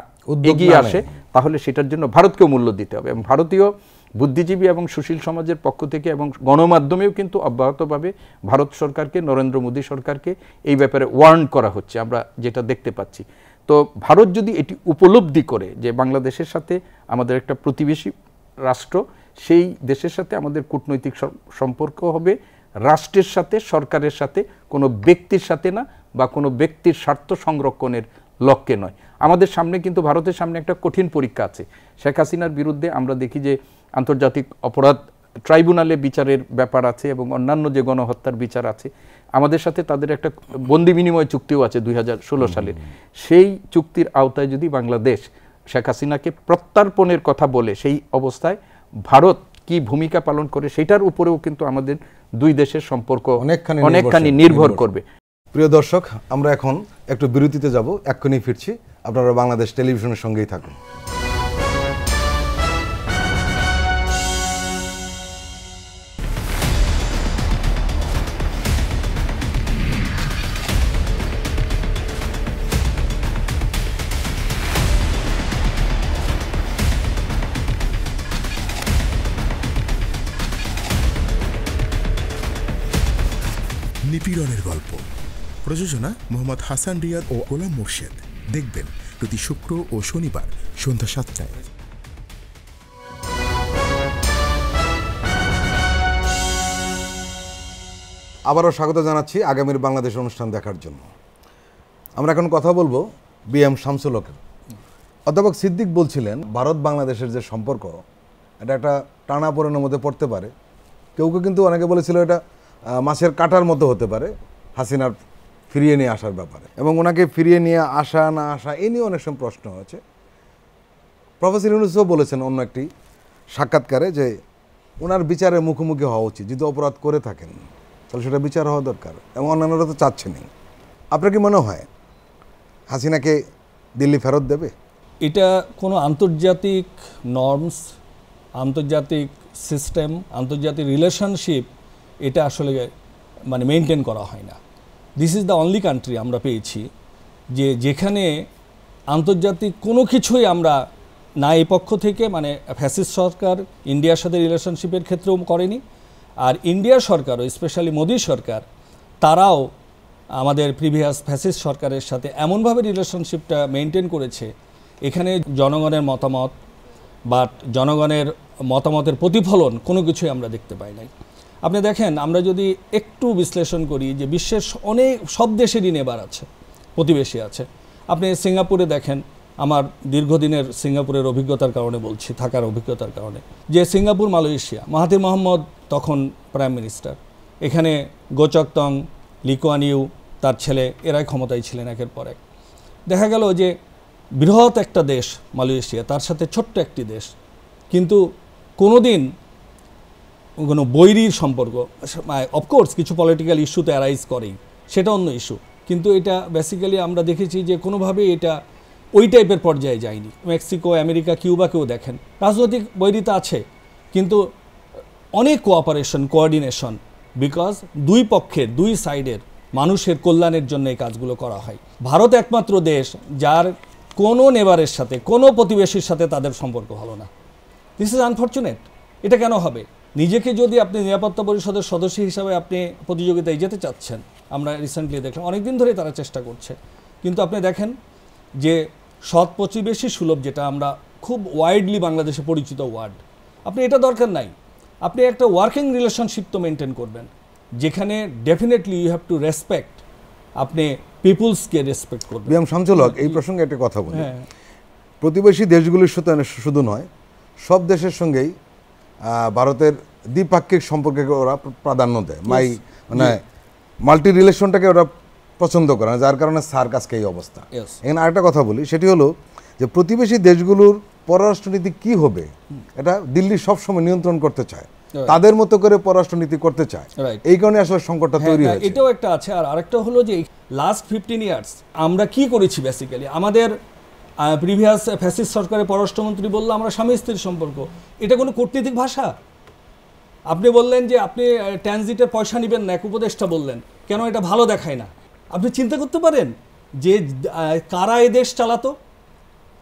এগিয়ে আসে, তাহলে সেটার জন্য ভারতকেও মূল্য দিতে হবে। এবং ভারতীয় বুদ্ধিজীবী এবং সুশীল সমাজের পক্ষ থেকে এবং গণমাধ্যমেও কিন্তু অব্যাহতভাবে ভারত সরকারকে, নরেন্দ্র মোদী সরকারকে এই ব্যাপারে ওয়ার্ন করা হচ্ছে, আমরা যেটা দেখতে পাচ্ছি। তো ভারত যদি এটি উপলব্ধি করে যে বাংলাদেশের সাথে আমাদের একটা প্রতিবেশী রাষ্ট্র, সেই দেশের সাথে আমাদের কূটনৈতিক সম্পর্ক হবে রাষ্ট্রের সাথে, সরকারের সাথে, কোনো ব্যক্তির সাথে না, বা কোনো ব্যক্তির স্বার্থ সংরক্ষণের লক্ষ্যে নয়। আমাদের সামনে কিন্তু ভারতের সামনে একটা কঠিন পরীক্ষা আছে। শেখ হাসিনার বিরুদ্ধে আমরা দেখি যে আন্তর্জাতিক অপরাধ ট্রাইব্যুনালে বিচারের ব্যাপার আছে এবং অন্যান্য যে গণহত্যার বিচার আছে। আমাদের সাথে তাদের একটা বন্দি বিনিময় চুক্তিও আছে 2016 সালের। সেই চুক্তির আওতায় যদি বাংলাদেশ শেখ হাসিনাকে প্রত্যর্পণের কথা বলে, সেই অবস্থায় ভারত কি ভূমিকা পালন করে সেটার উপরেও কিন্তু আমাদের দুই দেশের সম্পর্ক অনেকখানি নির্ভর করবে। প্রিয় দর্শক, আমরা এখন একটু বিরতিতে যাব, এক্ষুনি ফিরছি। আপনারা বাংলাদেশ টেলিভিশনের সঙ্গেই থাকুন। নিপীড়নের গল্প, প্রযোজনা মোহাম্মদ হাসান রিয়াদ ও গোলাম মোর্শেদ। দেখবেন প্রতি শুক্র ও শনিবার সন্ধ্যা 7টায়। আবারও স্বাগত জানাচ্ছি আগামীর বাংলাদেশ অনুষ্ঠান দেখার জন্য। আমরা এখন কথা বলবো বিএম শামসুল হকের। অধ্যাপক সিদ্দিক বলছিলেন ভারত বাংলাদেশের যে সম্পর্ক, এটা একটা টানাপোড়েনের মধ্যে পড়তে পারে। কেউ কেউ কিন্তু অনেকে বলেছিল এটা মাছের কাটার মতো হতে পারে হাসিনার ফিরিয়ে নিয়ে আসার ব্যাপারে, এবং ওনাকে ফিরিয়ে নিয়ে আসা না আসা এই নিয়ে অনেক সময় প্রশ্ন হয়েছে। প্রফেসর ইউনূসও বলেছেন অন্য একটি সাক্ষাৎকারে যে ওনার বিচারের মুখোমুখি হওয়া উচিত, যদি অপরাধ করে থাকেন তাহলে সেটা বিচার হওয়া দরকার, এবং অন্যান্যরা তো চাচ্ছেনই। আপনার কি মনে হয় হাসিনাকে দিল্লি ফেরত দেবে? এটা কোনো আন্তর্জাতিক নর্মস, আন্তর্জাতিক সিস্টেম, আন্তর্জাতিক রিলেশনশিপ এটা আসলে মানে মেনটেন করা হয় না। This is the only country আমরা পেয়েছি যেখানে আন্তর্জাতিক কোনো কিছুই আমরা না এই পক্ষ থেকে, মানে ফ্যাসিস্ট সরকার ইন্ডিয়ার সাথে রিলেশনশিপের ক্ষেত্রেও করেনি, আর ইন্ডিয়ার সরকারও স্পেশালি মোদি সরকার তারাও আমাদের প্রিভিয়াস ফ্যাসিস্ট সরকারের সাথে এমনভাবে রিলেশনশিপটা মেনটেন করেছে, এখানে জনগণের মতামত বা জনগণের মতামতের প্রতিফলন কোনো কিছুই আমরা দেখতে পাই নাই। আপনি দেখেন, আমরা যদি একটু বিশ্লেষণ করি যে বিশ্বের অনেক সব দেশেরই নেবার আছে, প্রতিবেশী আছে। আপনি সিঙ্গাপুরে দেখেন, আমার দীর্ঘদিনের সিঙ্গাপুরের অভিজ্ঞতার কারণে বলছি, থাকার অভিজ্ঞতার কারণে, যে সিঙ্গাপুর মালয়েশিয়া, মাহাথির মোহাম্মদ তখন প্রাইম মিনিস্টার, এখানে গোচকতং, লি কুয়ান ইউ তার ছেলে, এরাই ক্ষমতায় ছিলেন একের পর এক। দেখা গেল যে বৃহৎ একটা দেশ মালয়েশিয়া, তার সাথে ছোট্ট একটি দেশ, কিন্তু কোনোদিন কোনো বৈরীর সম্পর্ক, অফকোর্স কিছু পলিটিক্যাল ইস্যু তো অ্যারাইজ করেই, সেটা অন্য ইস্যু, কিন্তু এটা বেসিক্যালি আমরা দেখেছি যে কোনোভাবেই এটা ওই টাইপের পর্যায়ে যায়নি। মেক্সিকো, আমেরিকা, কিউবাকেও দেখেন, রাজনৈতিক বৈরিতা আছে, কিন্তু অনেক কোঅপারেশন, কোঅর্ডিনেশন, বিকজ দুই পক্ষের, দুই সাইডের মানুষের কল্যাণের জন্য এই কাজগুলো করা হয়। ভারত একমাত্র দেশ যার কোনো নেবারের সাথে, কোনো প্রতিবেশীর সাথে তাদের সম্পর্ক ভালো না। This is unfortunate. এটা কেন হবে? নিজেকে যদি আপনি নিরাপত্তা পরিষদের সদস্য হিসাবে আপনি প্রতিযোগিতায় যেতে চাচ্ছেন, আমরা রিসেন্টলি দেখলাম অনেক দিন ধরেই তারা চেষ্টা করছে, কিন্তু আপনি দেখেন যে সৎ প্রতিবেশী সুলভ, যেটা আমরা খুব ওয়াইডলি বাংলাদেশে পরিচিত ওয়ার্ড, আপনি এটা দরকার নাই। আপনি একটা ওয়ার্কিং রিলেশনশিপ তো মেনটেন করবেন, যেখানে definitely you have to respect, আপনি পিপুলসকে রেসপেক্ট করবেন। বিএম শামসুল হক, এই প্রসঙ্গে একটা কথা বলি। প্রতিবেশী দেশগুলির সাথে শুধু নয়, সব দেশের সঙ্গেই ভারতের দ্বিপাক্ষিক সম্পর্কে ওরা প্রাধান্য দেয়, মানে মাল্টি রিলেশনটাকে ওরা পছন্দ করে না, যার কারণে সার্ক আজকে এই অবস্থা। এখানে আরেকটা কথা বলি, সেটি হলো যে প্রতিবেশী দেশগুলোর পররাষ্ট্রনীতি কি হবে, এটা দিল্লি সবসময় নিয়ন্ত্রণ করতে চায়, তাদের মতো করে পররাষ্ট্রনীতি করতে চায়, এই কারণে আসলে সংকটটা তৈরি হয়েছে। এটাও একটা আছে। আর আরেকটা হলো যে লাস্ট 15 ইয়ার্স আমরা কি করেছি, বেসিক্যালি আমাদের প্রিভিয়াস ফ্যাসিস্ট সরকারের পররাষ্ট্রমন্ত্রী বললো আমরা স্বামী স্ত্রীর সম্পর্ক, এটা কোনো কূটনীতিক ভাষা? আপনি বললেন যে আপনি ট্রানজিটের পয়সা নেবেন না, এক উপদেষ্টা বললেন, কেন এটা ভালো দেখায় না? আপনি চিন্তা করতে পারেন যে কারা এই দেশ চালাতো,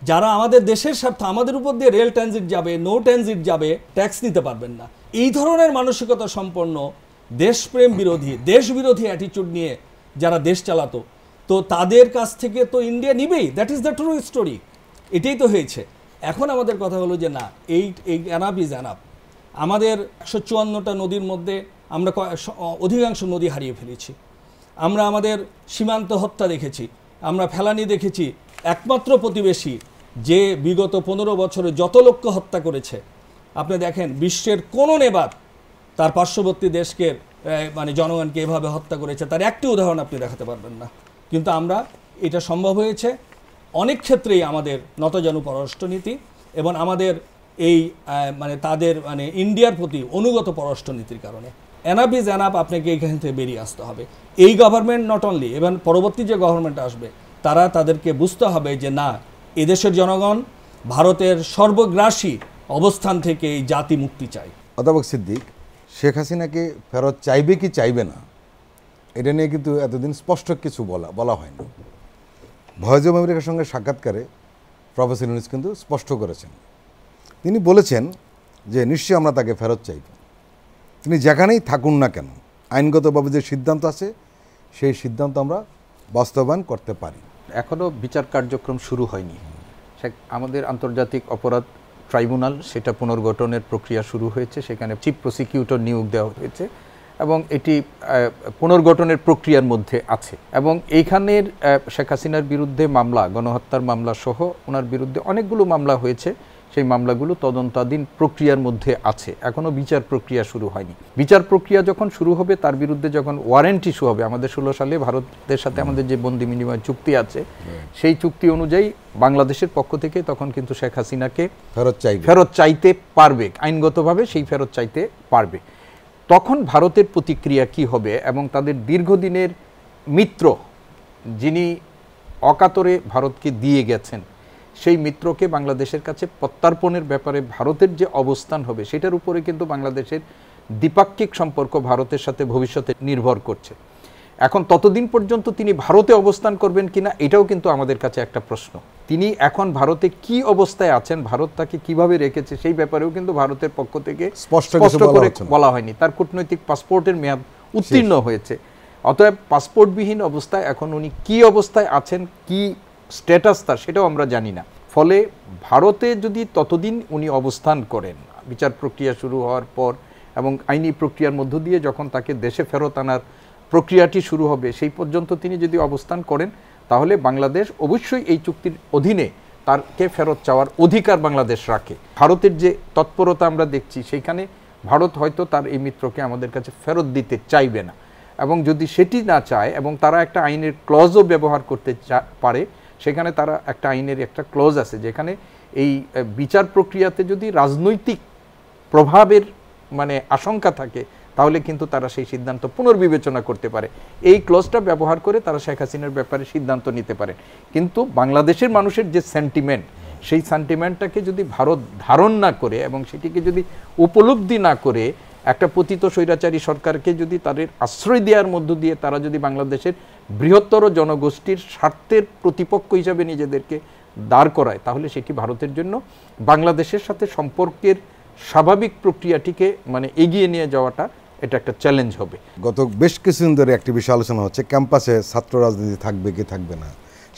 যারা আমাদের দেশের স্বার্থ, আমাদের উপর দিয়ে রেল ট্রানজিট যাবে, নো ট্রানজিট যাবে, ট্যাক্স নিতে পারবেন না, এই ধরনের মানসিকতা সম্পন্ন দেশপ্রেম বিরোধী, দেশ বিরোধী অ্যাটিটিউড নিয়ে যারা দেশ চালাতো, তো তাদের কাছ থেকে তো ইন্ডিয়া নিবেই। That is the true story. এটাই তো হয়েছে। এখন আমাদের কথা হলো যে না, এই অ্যানাপ ইজ অ্যানাপ। আমাদের 154টা নদীর মধ্যে আমরা অধিকাংশ নদী হারিয়ে ফেলেছি। আমরা আমাদের সীমান্ত হত্যা দেখেছি, আমরা ফেলানি দেখেছি। একমাত্র প্রতিবেশী যে বিগত 15 বছরে যত লোককে হত্যা করেছে, আপনি দেখেন বিশ্বের কোনো নেবার তার পার্শ্ববর্তী দেশকে মানে জনগণকে এভাবে হত্যা করেছে, তার একটি উদাহরণ আপনি দেখাতে পারবেন না। কিন্তু আমরা, এটা সম্ভব হয়েছে অনেক ক্ষেত্রেই আমাদের নতজানু পররাষ্ট্রনীতি এবং আমাদের এই মানে তাদের মানে ইন্ডিয়ার প্রতি অনুগত পররাষ্ট্রনীতির কারণে। এনাফ ইজ এনাফ, আপনাকে এইখান থেকে বেরিয়ে আসতে হবে। এই গভর্নমেন্ট নট অনলি, এবং পরবর্তী যে গভর্নমেন্ট আসবে তারা তাদেরকে বুঝতে হবে যে না, এদেশের জনগণ ভারতের সর্বগ্রাসী অবস্থান থেকে এই জাতি মুক্তি চায়। অধ্যাপক সিদ্দিক, শেখ হাসিনাকে ফেরত চাইবে কি চাইবে না, এটা নিয়ে কিন্তু এতদিন স্পষ্ট কিছু বলা হয়নি। ভয়েস অব আমেরিকার সঙ্গে সাক্ষাৎকারে প্রফেসর ইউনূস কিন্তু স্পষ্ট করেছেন। তিনি বলেছেন যে নিশ্চয়ই আমরা তাকে ফেরত চাইব, তিনি যেখানেই থাকুন না কেন, আইনগতভাবে যে সিদ্ধান্ত আছে সেই সিদ্ধান্ত আমরা বাস্তবায়ন করতে পারি। এখনও বিচার কার্যক্রম শুরু হয়নি। আমাদের আন্তর্জাতিক অপরাধ ট্রাইব্যুনাল সেটা পুনর্গঠনের প্রক্রিয়া শুরু হয়েছে, সেখানে চিফ প্রসিকিউটর নিয়োগ দেওয়া হয়েছে এবং এটি পুনর্গঠনের প্রক্রিয়ার মধ্যে আছে। এবং এইখানের শেখ হাসিনার বিরুদ্ধে মামলা, গণহত্যার মামলা সহ ওনার বিরুদ্ধে অনেকগুলো মামলা হয়েছে, সেই মামলাগুলো তদন্তাধীন প্রক্রিয়ার মধ্যে আছে, এখনও বিচার প্রক্রিয়া শুরু হয়নি। বিচার প্রক্রিয়া যখন শুরু হবে, তার বিরুদ্ধে যখন ওয়ারেন্ট ইস্যু হবে, আমাদের 16 সালে ভারতের সাথে আমাদের যে বন্দি বিনিময় চুক্তি আছে সেই চুক্তি অনুযায়ী বাংলাদেশের পক্ষ থেকে তখন কিন্তু শেখ হাসিনাকে ফেরত চাইতে পারবে, আইনগতভাবে সেই ফেরত চাইতে পারবে। তখন ভারতের প্রতিক্রিয়া কি হবে এবং তাদের দীর্ঘদিনের মিত্র যিনি অকাতরে ভারতকে দিয়ে গেছেন, সেই মিত্রকে বাংলাদেশের কাছে প্রত্যার্পণের ব্যাপারে ভারতের যে অবস্থান হবে সেটার উপরে কিন্তু বাংলাদেশের দ্বিপাক্ষিক সম্পর্ক ভারতের সাথে ভবিষ্যতে নির্ভর করছে। এখন ততদিন পর্যন্ত তিনি ভারতে অবস্থান করবেন কিনা এটাও কিন্তু আমাদের কাছে একটা প্রশ্ন। তিনি এখন ভারতে কি অবস্থায় আছেন, ভারত তাকে কিভাবে রেখেছে সেই ব্যাপারেও কিন্তু ভারতের পক্ষ থেকে স্পষ্ট করে বলা হয়নি। তার কূটনৈতিক পাসপোর্টের মেয়াদ উত্তীর্ণ হয়েছে, অতএব পাসপোর্টবিহীন অবস্থায় এখন উনি কি অবস্থায় আছেন, কি স্ট্যাটাস তার, সেটাও আমরা জানি না। ফলে ভারতে যদি ততদিন উনি অবস্থান করেন বিচার প্রক্রিয়া শুরু হওয়ার পর এবং আইনি প্রক্রিয়ার মধ্য দিয়ে যখন তাকে দেশে ফেরত আনার প্রক্রিয়াটি শুরু হবে, সেই পর্যন্ত তিনি যদি অবস্থান করেন তাহলে বাংলাদেশ অবশ্যই এই চুক্তির অধীনে তাকে ফেরত চাওয়ার অধিকার বাংলাদেশ রাখে। ভারতের যে তৎপরতা আমরা দেখছি, সেইখানে ভারত হয়তো তার এই মিত্রকে আমাদের কাছে ফেরত দিতে চাইবে না, এবং যদি সেটি না চায় এবং তারা একটা আইনের ক্লজও ব্যবহার করতে পারে, সেখানে তারা একটা আইনের একটা ক্লজ আছে যেখানে এই বিচার প্রক্রিয়াতে যদি রাজনৈতিক প্রভাবের মানে আশঙ্কা থাকে তাহলে কিন্তু তারা সেই সিদ্ধান্ত পুনর্বিবেচনা করতে পারে। এই ক্লজটা ব্যবহার করে তারা শেখ হাসিনার ব্যাপারে সিদ্ধান্ত নিতে পারে। কিন্তু বাংলাদেশের মানুষের যে সেন্টিমেন্ট, সেই সেন্টিমেন্টটাকে যদি ভারত ধারণ না করে এবং সেটিকে যদি উপলব্ধি না করে একটা পতিত স্বৈরাচারী সরকারকে যদি তাদের আশ্রয় দেওয়ার মধ্য দিয়ে তারা যদি বাংলাদেশের বৃহত্তর জনগোষ্ঠীর স্বার্থের প্রতিপক্ষ হিসাবে নিজেদেরকে দাঁড় করায়, তাহলে সেটি ভারতের জন্য বাংলাদেশের সাথে সম্পর্কের স্বাভাবিক প্রক্রিয়াটিকে মানে এগিয়ে নিয়ে যাওয়াটা এটা একটা চ্যালেঞ্জ হবে। গত বেশ কিছুদিন ধরে একটি বিষয় আলোচনা হচ্ছে, ক্যাম্পাসে ছাত্র রাজনীতি থাকবে কি থাকবে না,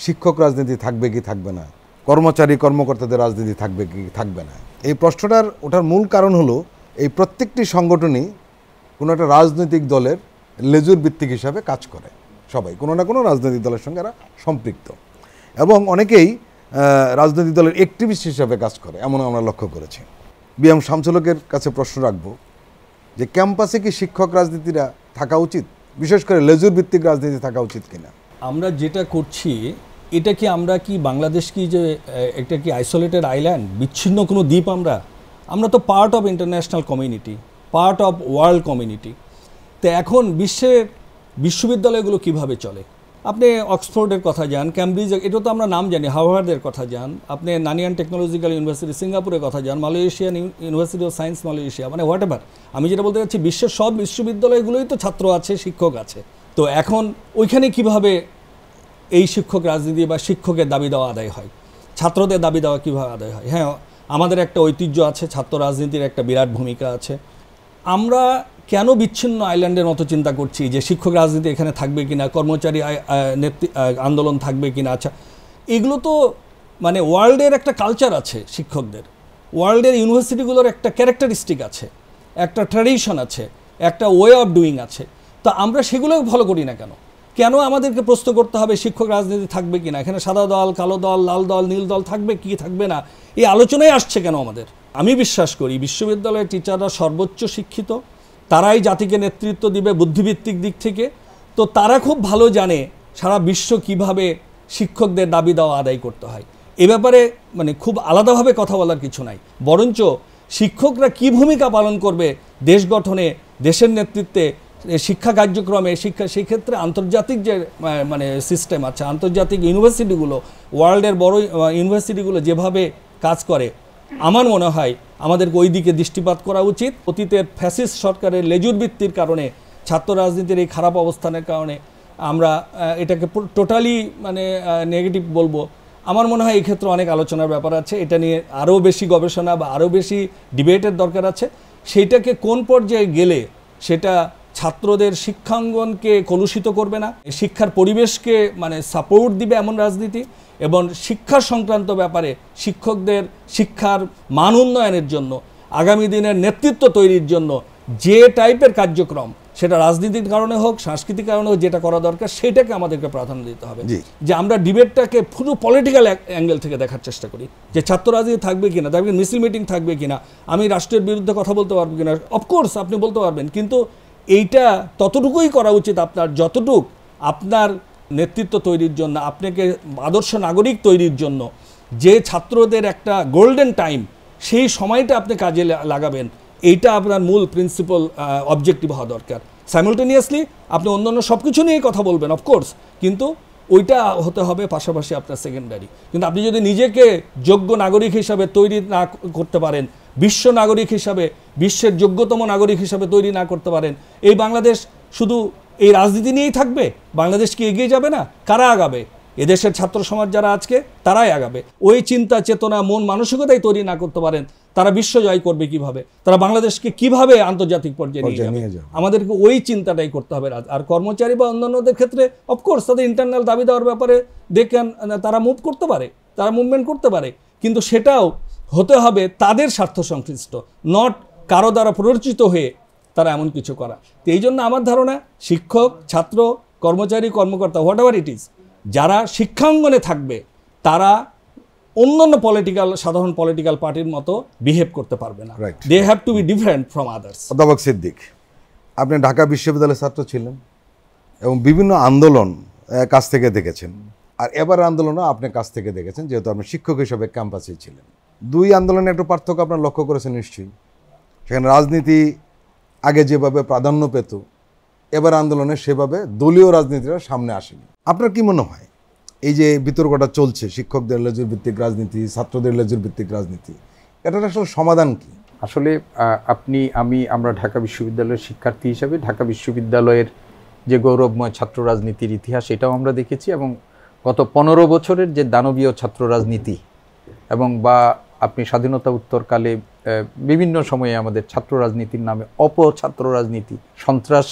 শিক্ষক রাজনীতি থাকবে কি থাকবে না, কর্মচারী কর্মকর্তাদের রাজনীতি থাকবে কি থাকবে না। এই প্রশ্নটার ওঠার মূল কারণ হলো এই প্রত্যেকটি সংগঠনই কোনো একটা রাজনৈতিক দলের লেজুর ভিত্তিক হিসাবে কাজ করে, সবাই কোনো না কোনো রাজনৈতিক দলের সঙ্গে এরা সম্পৃক্ত, এবং অনেকেই রাজনৈতিক দলের অ্যাক্টিভিস্ট হিসাবে কাজ করে, এমন আমরা লক্ষ্য করেছি। বিএম শামসুল হকের কাছে প্রশ্ন রাখবো যে ক্যাম্পাসে কি শিক্ষক রাজনীতিরা থাকা উচিত, বিশেষ করে লেজুর ভিত্তিক রাজনীতি থাকা উচিত কিনা? আমরা যেটা করছি এটা কি আমরা কি বাংলাদেশ কি যে এটা কি আইসোলেটেড আইল্যান্ড, বিচ্ছিন্ন কোনো দ্বীপ? আমরা তো part of international community, part of world community. তো এখন বিশ্বের বিশ্ববিদ্যালয়গুলো কিভাবে চলে? আপনি অক্সফোর্ডের কথা যান, ক্যামব্রিজ, এটা তো আমরা নাম জানি, হার্ভার্ডের কথা যান, আপনি নানিয়ান টেকনোলজিক্যাল ইউনিভার্সিটি সিঙ্গাপুরের কথা যান, Malaysian university of science Malaysia, মানে হোয়াট এভার। আমি যেটা বলতে চাচ্ছি, বিশ্বের সব বিশ্ববিদ্যালয়গুলোই তো ছাত্র আছে, শিক্ষক আছে। তো এখন ওইখানে কিভাবে এই শিক্ষক রাজনীতি বা শিক্ষকের দাবি দেওয়া আদায় হয়, ছাত্রদের দাবি দেওয়া কীভাবে আদায় হয়? হ্যাঁ, আমাদের একটা ঐতিহ্য আছে, ছাত্র রাজনীতির একটা বিরাট ভূমিকা আছে। আমরা কেন বিচ্ছিন্ন আইল্যান্ডের মতো চিন্তা করছি যে শিক্ষক রাজনীতি এখানে থাকবে কিনা, কর্মচারী আন্দোলন থাকবে কিনা? আচ্ছা, এগুলো তো মানে ওয়ার্ল্ডের একটা কালচার আছে, শিক্ষকদের ওয়ার্ল্ডের ইউনিভার্সিটিগুলোর একটা ক্যারেক্টারিস্টিক আছে, একটা ট্র্যাডিশন আছে, একটা ওয়ে অফ ডুইং আছে। তো আমরা সেগুলো ফলো করি না কেন? কেন আমাদেরকে প্রশ্ন করতে হবে শিক্ষক রাজনীতি থাকবে কিনা, এখানে সাদা দল, কালো দল, লাল দল, নীল দল থাকবে কি থাকবে না, এই আলোচনায় আসছে কেন আমাদের? আমি বিশ্বাস করি বিশ্ববিদ্যালয়ের টিচাররা সর্বোচ্চ শিক্ষিত, তারাই জাতিকে নেতৃত্ব দিবে বুদ্ধিভিত্তিক দিক থেকে। তো তারা খুব ভালো জানে সারা বিশ্ব কিভাবে শিক্ষকদের দাবি দেওয়া আদায় করতে হয়। এ ব্যাপারে মানে খুব আলাদাভাবে কথা বলার কিছু নাই, বরঞ্চ শিক্ষকরা কি ভূমিকা পালন করবে দেশ গঠনে, দেশের নেতৃত্বে, শিক্ষা কার্যক্রমে, সেই ক্ষেত্রে আন্তর্জাতিক যে মানে সিস্টেম আছে, আন্তর্জাতিক ইউনিভার্সিটিগুলো, ওয়ার্ল্ডের বড় ইউনিভার্সিটিগুলো যেভাবে কাজ করে, আমার মনে হয় আমাদেরকে ওই দিকে দৃষ্টিপাত করা উচিত। অতীতের ফ্যাসিস্ট সরকারের লেজুর বৃত্তির কারণে, ছাত্র রাজনীতির এই খারাপ অবস্থানের কারণে আমরা এটাকে টোটালি মানে নেগেটিভ বলবো। আমার মনে হয় এই ক্ষেত্রে অনেক আলোচনার ব্যাপার আছে, এটা নিয়ে আরও বেশি গবেষণা বা আরও বেশি ডিবেটের দরকার আছে। সেইটাকে কোন পর্যায়ে গেলে সেটা ছাত্রদের শিক্ষাঙ্গনকে কলুষিত করবে না, শিক্ষার পরিবেশকে মানে সাপোর্ট দিবে এমন রাজনীতি, এবং শিক্ষা সংক্রান্ত ব্যাপারে শিক্ষকদের শিক্ষার মান উন্নয়নের জন্য, আগামী দিনের নেতৃত্ব তৈরির জন্য যে টাইপের কার্যক্রম, সেটা রাজনীতির কারণে হোক, সাংস্কৃতিক কারণে হোক, যেটা করা দরকার সেটাকে আমাদেরকে প্রাধান্য দিতে হবে। যে আমরা ডিবেটটাকে পুরো পলিটিক্যাল অ্যাঙ্গেল থেকে দেখার চেষ্টা করি, যে ছাত্র রাজনীতি থাকবে কিনা, তারপরে মিছিল মিটিং থাকবে কিনা, আমি রাষ্ট্রের বিরুদ্ধে কথা বলতে পারবো কিনা। অফকোর্স আপনি বলতে পারবেন, কিন্তু এইটা ততটুকুই করা উচিত আপনার, যতটুক আপনার নেতৃত্ব তৈরির জন্য, আপনাকে আদর্শ নাগরিক তৈরির জন্য যে ছাত্রদের একটা গোল্ডেন টাইম, সেই সময়টা আপনি কাজে লাগাবেন, এইটা আপনার মূল প্রিন্সিপাল অবজেক্টিভ হওয়া দরকার। সাইমultaneously আপনি অন্যান্য সব কিছু নিয়েই কথা বলবেন অফকোর্স, কিন্তু ওইটা হতে হবে পাশাপাশি আপনার সেকেন্ডারি। কিন্তু আপনি যদি নিজেকে যোগ্য নাগরিক হিসাবে তৈরি না করতে পারেন, বিশ্ব নাগরিক হিসাবে, বিশ্বের যোগ্যতম নাগরিক হিসাবে তৈরি না করতে পারেন, এই বাংলাদেশ শুধু এই রাজনীতি নিয়েই থাকবে? বাংলাদেশ কি এগিয়ে যাবে না? কারা আগাবে? এদেশের ছাত্র সমাজ যারা আজকে, তারাই আগাবে। ওই চিন্তা চেতনা, মন মানসিকতাই তৈরি না করতে পারেন, তারা বিশ্ব জয় করবে কিভাবে? তারা বাংলাদেশকে কিভাবে আন্তর্জাতিক পর্যায়ে নিয়ে যাবে? আমাদেরকে ওই চিন্তাটাই করতে হবে। আর কর্মচারী বা অন্যান্যদের ক্ষেত্রে অফকোর্স তাদের ইন্টারনাল দাবি দেওয়ার ব্যাপারে দেখেন তারা মুভ করতে পারে, তারা মুভমেন্ট করতে পারে, কিন্তু সেটাও হতে হবে তাদের স্বার্থ সংশ্লিষ্ট, নট কারো দ্বারা প্ররোচিত হয়ে তারা এমন কিছু করা। তো এই জন্য আমার ধারণা শিক্ষক, ছাত্র, কর্মচারী, কর্মকর্তা, হোয়াট এভার ইট ইজ, যারা শিক্ষাঙ্গনে থাকবে তারা অন্যান্য সাধারণ পলিটিক্যাল পার্টির মতো বিহেভ করতে পারবে না। They have to be different from others. অধ্যাপক সিদ্দিক, আপনি ঢাকা বিশ্ববিদ্যালয়ের ছাত্র ছিলেন এবং বিভিন্ন আন্দোলন কাছ থেকে দেখেছেন, আর এবার আন্দোলনও আপনি কাছ থেকে দেখেছেন, যেহেতু আপনি শিক্ষক হিসেবে ক্যাম্পাসে ছিলেন। দুই আন্দোলনে একটু পার্থক্য আপনার লক্ষ্য করেছেন নিশ্চয়ই। সেখানে রাজনীতি আগে যেভাবে প্রাধান্য পেত, এবার আন্দোলনে সেভাবে দলীয় রাজনীতিটা সামনে আসেনি। আপনার কি মনে হয় এই যে বিতর্কটা চলছে, শিক্ষকদের লেজুর ভিত্তিক রাজনীতি, ছাত্রদের লেজুর ভিত্তিক রাজনীতি, এটার আসলে সমাধান কি? আসলে আমরা ঢাকা বিশ্ববিদ্যালয়ের শিক্ষার্থী হিসেবে ঢাকা বিশ্ববিদ্যালয়ের যে গৌরবময় ছাত্র রাজনীতির ইতিহাস, এটাও আমরা দেখেছি, এবং গত 15 বছরের যে দানবীয় ছাত্র রাজনীতি, এবং বা আপনি স্বাধীনতা উত্তরকালে বিভিন্ন সময়ে আমাদের ছাত্র রাজনীতির নামে অপছাত্র রাজনীতি, সন্ত্রাস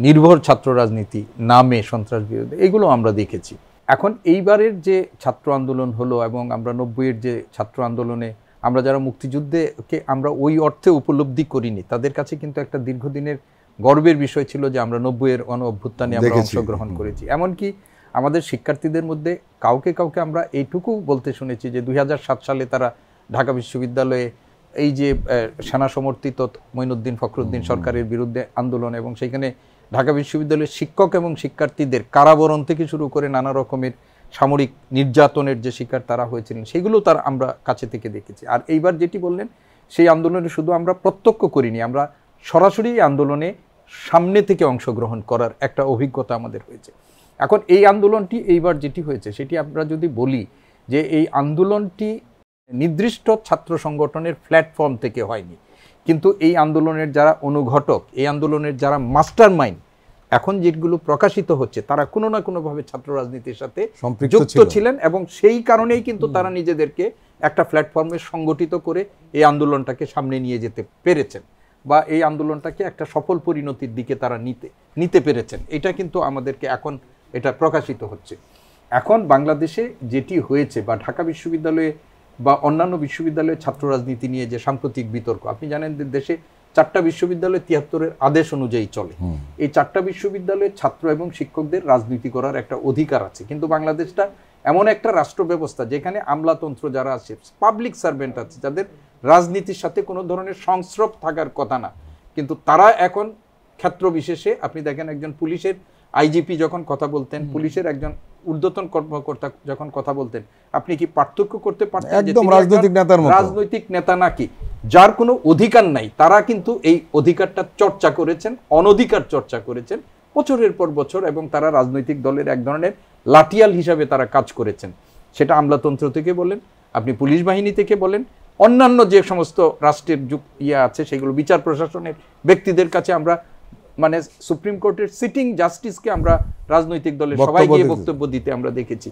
নির্ভর ছাত্র রাজনীতি নামে সন্ত্রাস বিরোধী, এগুলো আমরা দেখেছি। এখন এইবারের যে ছাত্র আন্দোলন হলো, এবং আমরা 90-এর যে ছাত্র আন্দোলনে আমরা যারা মুক্তিযুদ্ধকে আমরা ওই অর্থে উপলব্ধি করিনি, তাদের কাছে কিন্তু একটা দীর্ঘদিনের গর্বের বিষয় ছিল যে আমরা 90-এর গণ অভ্যুত্থানে আমরা অংশগ্রহণ করেছি। এমনকি আমাদের শিক্ষার্থীদের মধ্যে কাউকে আমরা এইটুকু বলতে শুনেছি যে 2007 সালে তারা ঢাকা বিশ্ববিদ্যালয়ে এই যে সেনা সমর্থিত মঈনুদ্দিন ফখরুদ্দিন সরকারের বিরুদ্ধে আন্দোলন, এবং সেইখানে ঢাকা বিশ্ববিদ্যালয়ের শিক্ষক এবং শিক্ষার্থীদের কারাবরণ থেকে শুরু করে নানা রকমের সামরিক নির্যাতনের যে শিকার তারা হয়েছিলেন, সেগুলো আমরা কাছে থেকে দেখেছি। আর এইবার যেটি বললেন, সেই আন্দোলনে শুধু আমরা প্রত্যক্ষ করিনি, আমরা সরাসরি আন্দোলনে সামনে থেকে অংশগ্রহণ করার একটা অভিজ্ঞতা আমাদের হয়েছে। এখন এই আন্দোলনটি এইবার যেটি হয়েছে, সেটি আমরা যদি বলি যে এই আন্দোলনটি নির্দিষ্ট ছাত্র সংগঠনের প্ল্যাটফর্ম থেকে হয়নি, কিন্তু এই আন্দোলনের যারা অনুঘটক, এই আন্দোলনের যারা মাস্টার মাইন্ড এখন যেগুলো প্রকাশিত হচ্ছে, তারা কোনো না কোনোভাবে ছাত্র রাজনীতির সাথে যুক্ত ছিলেন, এবং সেই কারণেই কিন্তু তারা নিজেদেরকে একটা প্ল্যাটফর্মে সংগঠিত করে এই আন্দোলনটাকে সামনে নিয়ে যেতে পেরেছেন, বা এই আন্দোলনটাকে একটা সফল পরিণতির দিকে তারা নিতে পেরেছেন। এটা কিন্তু আমাদেরকে এখন এটা প্রকাশিত হচ্ছে। এখন বাংলাদেশে যেটি হয়েছে, বা ঢাকা বিশ্ববিদ্যালয়ে বা অন্যান্য বিশ্ববিদ্যালয়ের ছাত্র রাজনীতি নিয়ে যে সাম্প্রতিক বিতর্ক, আপনি জানেন যে দেশে 4টা বিশ্ববিদ্যালয় 73-এর আদেশ অনুযায়ী চলে। এই 4টা বিশ্ববিদ্যালয়ের ছাত্র এবং শিক্ষকদের রাজনীতি করার একটা অধিকার আছে, কিন্তু বাংলাদেশটা এমন একটা রাষ্ট্র ব্যবস্থা যেখানে আমলাতন্ত্র যারা আছে, পাবলিক সার্ভেন্ট আছে, যাদের রাজনীতির সাথে কোনো ধরনের সংস্রব থাকার কথা না, কিন্তু তারা এখন ক্ষেত্র বিশেষে, আপনি দেখেন একজন পুলিশের আইজিপি যখন কথা বলতেন, পুলিশের একজন ঊর্ধ্বতন কর্মকর্তা যখন কথা বলতেন, আপনি কি পার্থক্য করতে পারতেন যে একদম তিনি রাজনৈতিক একজন নেতার মতো। রাজনৈতিক নেতা নাকি যার কোনো অধিকার নাই? তারা কিন্তু এই অধিকারটা চর্চা করেছেন, অনধিকার চর্চা করেছেন বছরের পর বছর, এবং তারা রাজনৈতিক দলের এক ধরনের লাঠিয়াল হিসাবে তারা কাজ করেছেন। সেটা আমলাতন্ত্র থেকে বলেন, আপনি পুলিশ বাহিনী থেকে বলেন, অন্যান্য যে সমস্ত রাষ্ট্রের আছে সেগুলো, বিচার প্রশাসনের ব্যক্তিদের কাছে আমরা মানে সুপ্রিম কোর্টের সিটিং জাস্টিসকে আমরা রাজনৈতিক দলের সবাই গিয়ে বক্তব্য দিতে আমরা দেখেছি।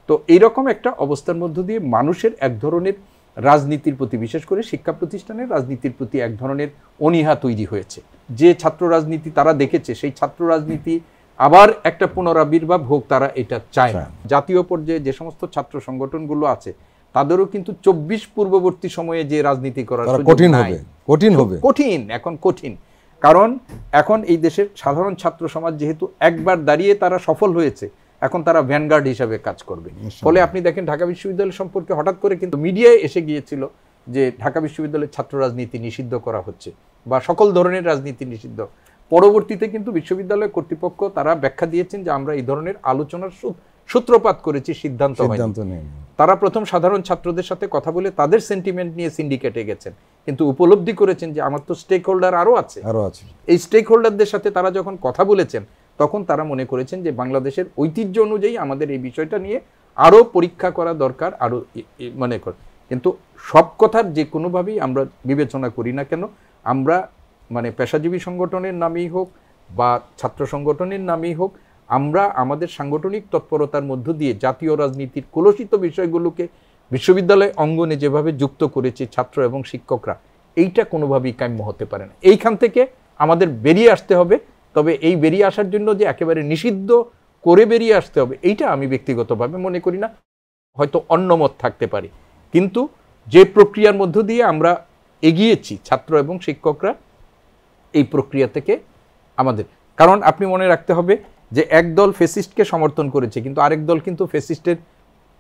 তো এইরকম একটা অবস্থার মধ্য দিয়ে মানুষের এক ধরনের রাজনীতির প্রতি, বিশেষ করে শিক্ষা প্রতিষ্ঠানের রাজনীতির প্রতি এক ধরনের অনীহা তৈরি হয়েছে। যে ছাত্র রাজনীতি তারা দেখেছে, সেই ছাত্র রাজনীতি আবার একটা পুনরাবির্ভাব হোক, তারা এটা চায় না। জাতীয় পর্যায়ে যে সমস্ত ছাত্র সংগঠনগুলো আছে তাদেরও কিন্তু 24 পূর্ববর্তী সময়ে যে রাজনীতি করার কঠিন হবে, কঠিন হবে, কঠিন, এখন কঠিন। কারণ এখন এই দেশের সাধারণ ছাত্র সমাজ যেহেতু একবার দাঁড়িয়ে তারা সফল হয়েছে, এখন তারা ভ্যানগার্ড হিসাবে কাজ করবে। ফলে আপনি দেখেন ঢাকা বিশ্ববিদ্যালয় সম্পর্কে হঠাৎ করে কিন্তু মিডিয়ায় এসে গিয়েছিল যে ঢাকা বিশ্ববিদ্যালয়ের ছাত্র রাজনীতি নিষিদ্ধ করা হচ্ছে বা সকল ধরনের রাজনীতি নিষিদ্ধ। পরবর্তীতে কিন্তু বিশ্ববিদ্যালয় কর্তৃপক্ষ তারা ব্যাখ্যা দিয়েছেন যে আমরা এই ধরনের আলোচনার সূত্রপাত করেছি, সিদ্ধান্ত নেই। তারা প্রথম সাধারণ ছাত্রদের সাথে কথা বলে তাদের সেন্টিমেন্ট নিয়ে সিন্ডিকেটে গেছেন, কিন্তু উপলব্ধি করেছেন যে আমার তো স্টেক হোল্ডার আরও আছে। এই স্টেক হোল্ডারদের সাথে তারা যখন কথা বলেছেন তখন তারা মনে করেছেন যে বাংলাদেশের ঐতিহ্য অনুযায়ী আমাদের এই বিষয়টা নিয়ে আরও পরীক্ষা করা দরকার, আরও মনে কর। কিন্তু সব কথার যে কোনোভাবেই আমরা বিবেচনা করি না কেন, আমরা মানে পেশাজীবী সংগঠনের নামেই হোক বা ছাত্র সংগঠনের নামেই হোক, আমরা আমাদের সাংগঠনিক তৎপরতার মধ্য দিয়ে জাতীয় রাজনীতির কলুষিত বিষয়গুলোকে বিশ্ববিদ্যালয় অঙ্গনে যেভাবে যুক্ত করেছে ছাত্র এবং শিক্ষকরা, এইটা কোনোভাবেই কাম্য হতে পারে না। এইখান থেকে আমাদের বেরিয়ে আসতে হবে। তবে এই বেরিয়ে আসার জন্য যে একেবারে নিষিদ্ধ করে বেরিয়ে আসতে হবে, এইটা আমি ব্যক্তিগতভাবে মনে করি না। হয়তো অন্য মত থাকতে পারে, কিন্তু যে প্রক্রিয়ার মধ্য দিয়ে আমরা এগিয়েছি ছাত্র এবং শিক্ষকরা, এই প্রক্রিয়া থেকে আমাদের, কারণ আপনি মনে রাখতে হবে যে এক দল ফেসিস্টকে সমর্থন করেছে, কিন্তু আরেক দল কিন্তু ফেসিস্টের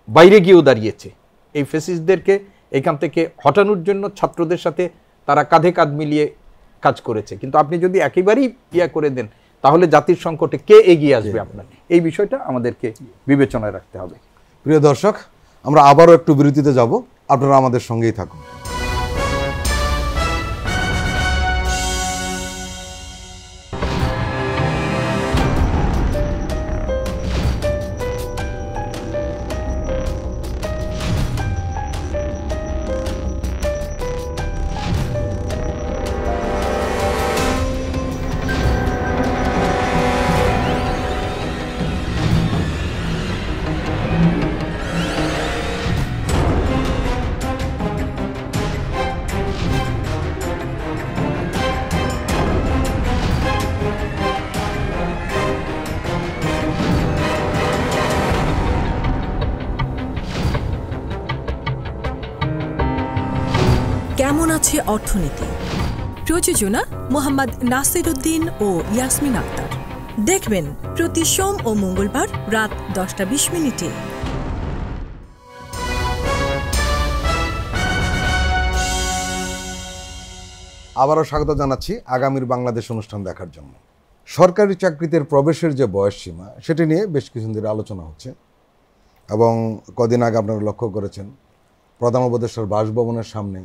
বাইরে গিয়েও দাঁড়িয়েছে। এই ফেসিস্টদেরকে এখান থেকে হটানোর জন্য ছাত্রদের সাথে তারা কাঁধে কাঁধ মিলিয়ে কাজ করেছে। কিন্তু আপনি যদি একেবারেই করে দেন, তাহলে জাতির সংকটে কে এগিয়ে আসবে আপনার? এই বিষয়টা আমাদেরকে বিবেচনায় রাখতে হবে। প্রিয় দর্শক, আমরা আবারও একটু বিরতিতে যাব, আপনারা আমাদের সঙ্গেই থাকুন। কেমন আছে অর্থনীতি? প্রযোজনা মোহাম্মদ নাসির উদ্দিন ও ইয়াসমিন আক্তার। দেখবেন প্রতি সোম ও মঙ্গলবার রাত 10:20। আবারও স্বাগত জানাচ্ছি আগামীর বাংলাদেশ অনুষ্ঠান দেখার জন্য। সরকারি চাকরিতে প্রবেশের যে বয়সসীমা, সেটি নিয়ে বেশ কিছুদিন ধরে আলোচনা হচ্ছে, এবং কদিন আগে আপনারা লক্ষ্য করেছেন প্রধান উপদেষ্টার বাসভবনের সামনে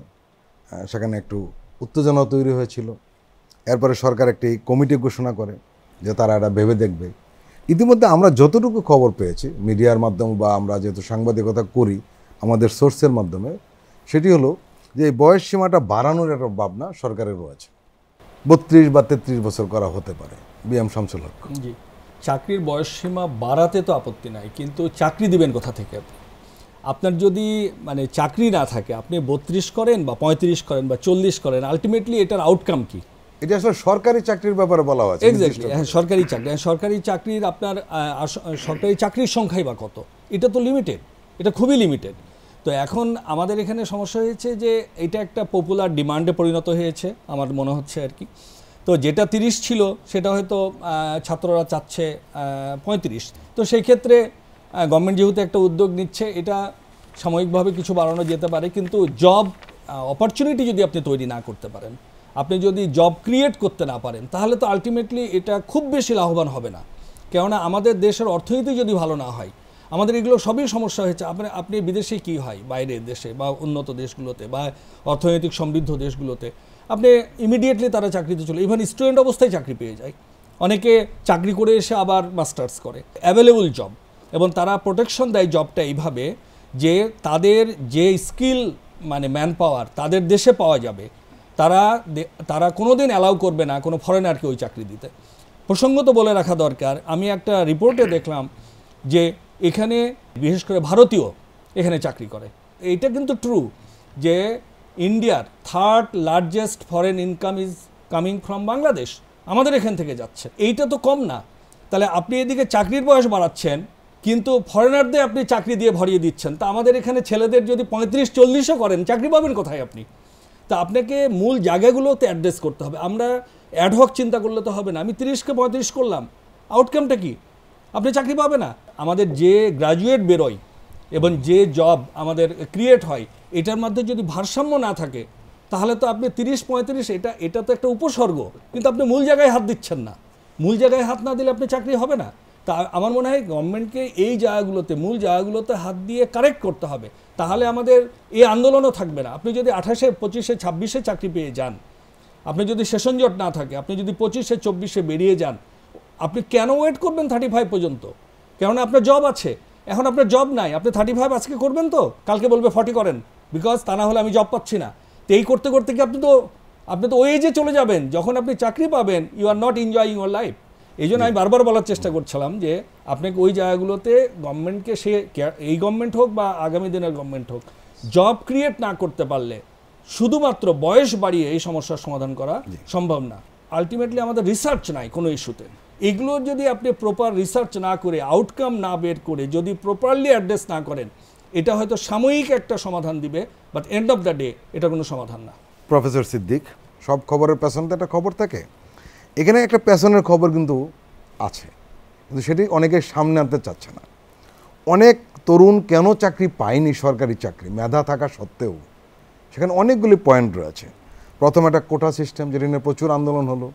সেখানে একটু উত্তেজনা তৈরি হয়েছিল। এরপরে সরকার একটি কমিটি ঘোষণা করে যে তারা এটা ভেবে দেখবে। ইতিমধ্যে আমরা যতটুকু খবর পেয়েছি মিডিয়ার মাধ্যমে, বা আমরা যেহেতু সাংবাদিকতা করি আমাদের সোর্সের মাধ্যমে, সেটি হলো যে এই বয়স সীমাটা বাড়ানোর একটা ভাবনা সরকারের রয়েছে। 32 বা 33 বছর করা হতে পারে। বিএম শামসুল হক। জি, চাকরির বয়সসীমা বাড়াতে তো আপত্তি নাই, কিন্তু চাকরি দিবেন কোথা থেকে? আপনার যদি মানে চাকরি না থাকে, আপনি 32 করেন বা 35 করেন বা 40 করেন, আলটিমেটলি এটার আউটকাম কি? এটা আসলে সরকারি চাকরির ব্যাপারে বলা হয়েছে। এক্স্যাক্টলি, হ্যাঁ, সরকারি চাকরি। সরকারি চাকরির আপনার সরকারি চাকরির সংখ্যাই বা কত? এটা তো লিমিটেড, এটা খুবই লিমিটেড। তো এখন আমাদের এখানে সমস্যা হয়েছে যে এটা একটা পপুলার ডিমান্ডে পরিণত হয়েছে আমার মনে হচ্ছে আর কি। তো যেটা 30 ছিল সেটা হয়তো ছাত্ররা চাচ্ছে 35। তো সেই ক্ষেত্রে গভর্নমেন্ট যেহেতু একটা উদ্যোগ নিচ্ছে, এটা সাময়িকভাবে কিছু বাড়ানো যেতে পারে, কিন্তু জব অপরচুনিটি যদি আপনি তৈরি না করতে পারেন, আপনি যদি জব ক্রিয়েট করতে না পারেন, তাহলে তো আলটিমেটলি এটা খুব বেশি লাভবান হবে না। কেননা আমাদের দেশের অর্থনীতি যদি ভালো না হয়, আমাদের এগুলো সবই সমস্যা হয়েছে। আপনি বিদেশে কি হয়, বাইরের দেশে বা উন্নত দেশগুলোতে বা অর্থনৈতিক সমৃদ্ধ দেশগুলোতে আপনি ইমিডিয়েটলি তারা চাকরিতে চলে, ইভেন স্টুডেন্ট অবস্থায় চাকরি পেয়ে যায়। অনেকে চাকরি করে এসে আবার মাস্টার্স করে, অ্যাভেলেবল জব, এবং তারা প্রোটেকশন দেয় জবটা এইভাবে যে তাদের যে স্কিল মানে ম্যান পাওয়ার তাদের দেশে পাওয়া যাবে, তারা কোনো দিন অ্যালাউ করবে না কোনো ফরেনারকে ওই চাকরি দিতে। প্রসঙ্গত বলে রাখা দরকার, আমি একটা রিপোর্টে দেখলাম যে এখানে বিশেষ করে ভারতীয় এখানে চাকরি করে। এইটা কিন্তু ট্রু যে ইন্ডিয়ার 3rd largest foreign income is coming from Bangladesh, আমাদের এখান থেকে যাচ্ছে। এইটা তো কম না। তাহলে আপনি এদিকে চাকরির বয়স বাড়াচ্ছেন কিন্তু ফরেনারদের আপনি চাকরি দিয়ে ভরিয়ে দিচ্ছেন। তা আমাদের এখানে ছেলেদের যদি 35-40ও করেন চাকরি পাবেন কোথায় আপনি? তা আপনাকে মূল জায়গাগুলোতে অ্যাড্রেস করতে হবে। আমরা অ্যাডহক চিন্তা করলে তো হবে না। আমি 30কে 35 করলাম, আউটকামটা কি? আপনি চাকরি পাবে না। আমাদের যে গ্র্যাজুয়েট বেরোয় এবং যে জব আমাদের ক্রিয়েট হয় এটার মধ্যে যদি ভারসাম্য না থাকে তাহলে তো আপনি 30-35 এটা তো একটা উপসর্গ, কিন্তু আপনি মূল জায়গায় হাত দিচ্ছেন না। মূল জায়গায় হাত না দিলে আপনি চাকরি হবে না। তা আমার মনে হয় গভর্নমেন্টকে এই জায়গাগুলোতে মূল জায়গাগুলোতে হাত দিয়ে কারেক্ট করতে হবে, তাহলে আমাদের এই আন্দোলনও থাকবে না। আপনি যদি 28-এ 25-এ 26-এ চাকরি পেয়ে যান, আপনি যদি সেশন জট না থাকে, আপনি যদি 25-এ 24-এ বেরিয়ে যান, আপনি কেন ওয়েট করবেন 35 পর্যন্ত? কেননা আপনার জব আছে। এখন আপনার জব নাই, আপনি 35 আজকে করবেন তো কালকে বলবে 40 করেন, বিকজ তা না হলে আমি জব পাচ্ছি না। তো এই করতে করতে কি আপনি তো ওই এজে চলে যাবেন যখন আপনি চাকরি পাবেন you are not enjoying your life. এই জন্য আমি বারবার বলার চেষ্টা করছিলাম যে আপনাকে ওই জায়গাগুলোতে গভর্নমেন্টকে, সে এই গভর্নমেন্ট হোক বা আগামী দিনের গভর্নমেন্ট হোক, জব ক্রিয়েট না করতে পারলে শুধুমাত্র বয়স বাড়িয়ে এই সমস্যার সমাধান করা সম্ভব না। আলটিমেটলি আমাদের রিসার্চ নাই কোনো ইস্যুতে। এগুলো যদি আপনি প্রপার রিসার্চ না করে, আউটকাম না বের করে যদি প্রপারলি অ্যাড্রেস না করেন, এটা হয়তো সাময়িক একটা সমাধান দিবে, but end of the day এটা কোনো সমাধান না। প্রফেসর সিদ্দিক, সব খবরের পেছনে একটা খবর থাকে, এখানে একটা পেছনের খবর কিন্তু আছে, কিন্তু সেটি অনেকে সামনে আনতে চাচ্ছে না। অনেক তরুণ কেন চাকরি পায়নি, সরকারি চাকরি মেধা থাকা সত্ত্বেও, সেখানে অনেকগুলি পয়েন্ট রয়েছে। প্রথম একটা কোটা সিস্টেম, যেটা নিয়ে প্রচুর আন্দোলন হলো।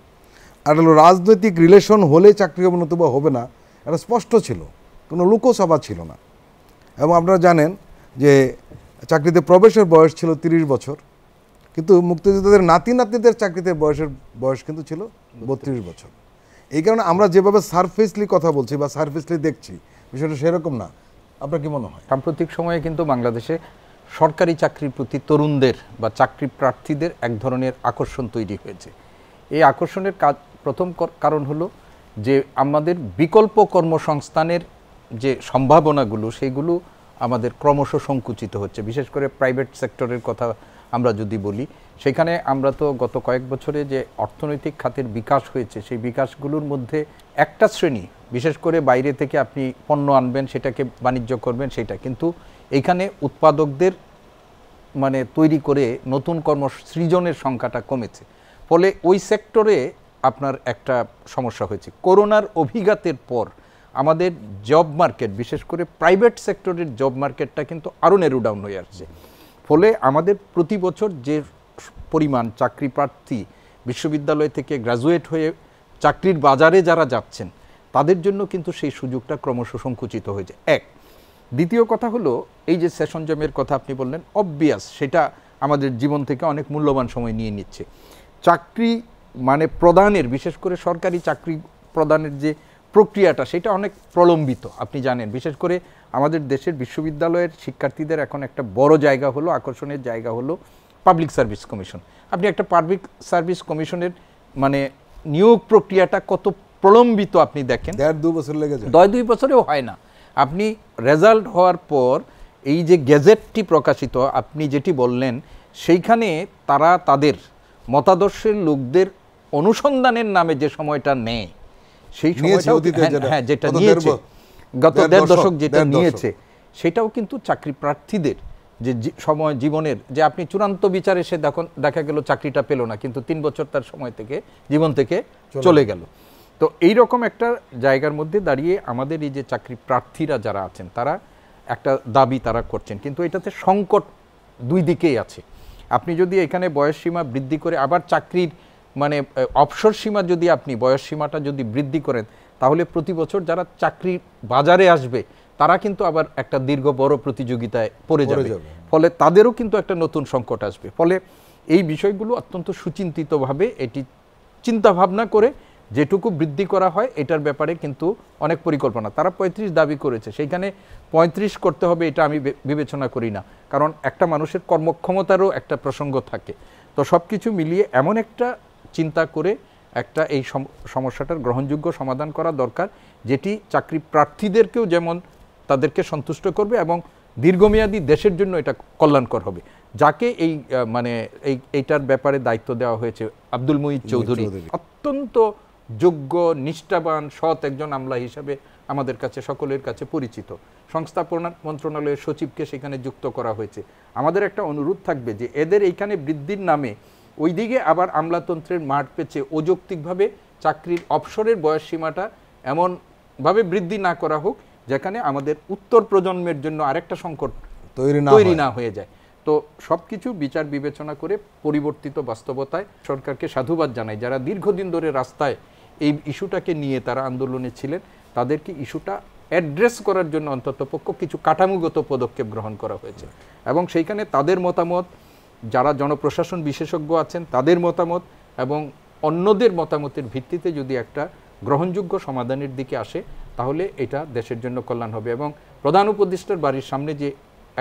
আর হলো রাজনৈতিক রিলেশন হলে চাকরি হবে নতুবা হবে না, এটা স্পষ্ট ছিল, কোনো লোকসভা ছিল না। এবং আপনারা জানেন যে চাকরিতে প্রবেশের বয়স ছিল 30 বছর, কিন্তু মুক্তিযোদ্ধাদের নাতি নাতনিদের চাকরিতে বয়স কিন্তু ছিল 32 বছর। এই কারণে আমরা যেভাবে সারফেসলি কথা বলছি বা সারফেসলি দেখছি, বিষয়টা সেরকম না। আপনার কি মনে হয়? সাম্প্রতিক সময়ে কিন্তু বাংলাদেশে সরকারি চাকরির প্রতি তরুণদের বা চাকরি প্রার্থীদের এক ধরনের আকর্ষণ তৈরি হয়েছে। এই আকর্ষণের প্রথম কারণ হলো যে আমাদের বিকল্প কর্মসংস্থানের যে সম্ভাবনাগুলো সেগুলো আমাদের ক্রমশ সংকুচিত হচ্ছে। বিশেষ করে প্রাইভেট সেক্টরের কথা আমরা যদি বলি, সেখানে আমরা তো গত কয়েক বছরে যে অর্থনৈতিক খাতের বিকাশ হয়েছে, সেই বিকাশগুলোর মধ্যে একটা শ্রেণী, বিশেষ করে বাইরে থেকে আপনি পণ্য আনবেন, সেটাকে বাণিজ্য করবেন, সেটা কিন্তু এইখানে উৎপাদকদের মানে তৈরি করে নতুন কর্ম সৃজনের সংখ্যাটা কমেছে। ফলে ওই সেক্টরে আপনার একটা সমস্যা হয়েছে। করোনার অভিঘাতের পর আমাদের জব মার্কেট, বিশেষ করে প্রাইভেট সেক্টরের জব মার্কেটটা কিন্তু আরও নেরো ডাউন হয়ে আসছে। ফলে আমাদের প্রতি বছর যে পরিমাণ চাকরি প্রার্থী বিশ্ববিদ্যালয় থেকে গ্র্যাজুয়েট হয়ে চাকরির বাজারে যারা যাচ্ছেন, তাদের জন্য কিন্তু সেই সুযোগটা ক্রমশ সংকুচিত হয়েছে। এক, দ্বিতীয় কথা হলো এই যে সেশন জমের কথা আপনি বললেন, অবভিয়াস সেটা আমাদের জীবন থেকে অনেক মূল্যবান সময় নিয়ে নিচ্ছে। চাকরি মানে প্রদানের, বিশেষ করে সরকারি চাকরি প্রদানের যে প্রক্রিয়াটা, সেটা অনেক প্রলম্বিত। আপনি জানেন, বিশেষ করে আমাদের দেশের বিশ্ববিদ্যালয়ের শিক্ষার্থীদের এখন একটা বড় জায়গা হলো, আকর্ষণের জায়গা হলো পাবলিক সার্ভিস কমিশন। আপনি একটা পাবলিক সার্ভিস কমিশনের মানে নিয়োগ প্রক্রিয়াটা কত প্রলম্বিত আপনি দেখেন। 1.5-2 বছর লেগে যায়, 2 বছরেও হয় না। আপনি রেজাল্ট হওয়ার পর এই যে গেজেটটি প্রকাশিত, আপনি যেটি বললেন, সেইখানে তারা তাদের মতাদর্শের লোকদের অনুসন্ধানের নামে যে সময়টা নেয়, সেই সময়টা হ্যাঁ যেটা নিয়েছে গত 1.5 দশক যেটা নিয়েছে, সেটাও কিন্তু চাকরি প্রার্থীদের যে সময় জীবনের যে আপনি চূড়ান্ত বিচার এসে দেখা গেল চাকরিটা পেল না, কিন্তু 3 বছর তার সময় থেকে জীবন থেকে চলে গেল। তো এইরকম একটা জায়গার মধ্যে দাঁড়িয়ে আমাদের এই যে চাকরি প্রার্থীরা যারা আছেন, তারা একটা দাবি তারা করছেন, কিন্তু এটাতে সংকট দুই দিকেই আছে। আপনি যদি এখানে বয়স সীমা বৃদ্ধি করে আবার চাকরির মানে অবসর সীমা যদি আপনি বয়স সীমাটা যদি বৃদ্ধি করেন, তাহলে প্রতি বছর যারা চাকরি বাজারে আসবে তারা কিন্তু আবার একটা দীর্ঘ বড় প্রতিযোগিতায় পড়ে যাবে, যাবে। ফলে তাদেরও কিন্তু একটা নতুন সংকট আসবে। ফলে এই বিষয়গুলো অত্যন্ত সুচিন্তিতভাবে এটি চিন্তা ভাবনা করে যেটুকু বৃদ্ধি করা হয় এটার ব্যাপারে কিন্তু অনেক পরিকল্পনা। তারা 35 দাবি করেছে, সেইখানে 35 করতে হবে এটা আমি বিবেচনা করি না, কারণ একটা মানুষের কর্মক্ষমতারও একটা প্রসঙ্গ থাকে। তো সব কিছু মিলিয়ে এমন একটা চিন্তা করে একটা এই সমস্যাটার গ্রহণযোগ্য সমাধান করা দরকার, যেটি চাকরি প্রার্থীদেরকেও যেমন তাদেরকে সন্তুষ্ট করবে এবং দীর্ঘমেয়াদী দেশের জন্য এটা কল্যাণকর হবে। যাকে এই মানে এইটার ব্যাপারে দায়িত্ব দেওয়া হয়েছে আব্দুল মুহিত চৌধুরী অত্যন্ত যোগ্য, নিষ্ঠাবান, সৎ একজন আমলা হিসাবে আমাদের কাছে সকলের কাছে পরিচিত। সংস্থাপনা মন্ত্রণালয়ের সচিবকে সেখানে যুক্ত করা হয়েছে। আমাদের একটা অনুরোধ থাকবে যে এদের এইখানে বৃদ্ধির নামে ওইদিকে আবার আমলাতন্ত্রের মাঠ পেছে অযৌক্তিকভাবে চাকরির অবসরের বয়স সীমাটা এমনভাবে বৃদ্ধি না করা হোক যেখানে আমাদের উত্তর প্রজন্মের জন্য আরেকটা সংকট তৈরি না হয়ে যায়। তো সব কিছু বিচার বিবেচনা করে পরিবর্তিত বাস্তবতায় সরকারকে সাধুবাদ জানাই, যারা দীর্ঘদিন ধরে রাস্তায় এই ইস্যুটাকে নিয়ে তারা আন্দোলনে ছিলেন, তাদেরকে ইস্যুটা অ্যাড্রেস করার জন্য অন্ততপক্ষ কিছু কাঠামোগত পদক্ষেপ গ্রহণ করা হয়েছে এবং সেইখানে তাদের মতামত, যারা জনপ্রশাসন বিশেষজ্ঞ আছেন তাদের মতামত এবং অন্যদের মতামতের ভিত্তিতে যদি একটা গ্রহণযোগ্য সমাধানের দিকে আসে তাহলে এটা দেশের জন্য কল্যাণ হবে। এবং প্রধান উপদেষ্টার বাড়ির সামনে যে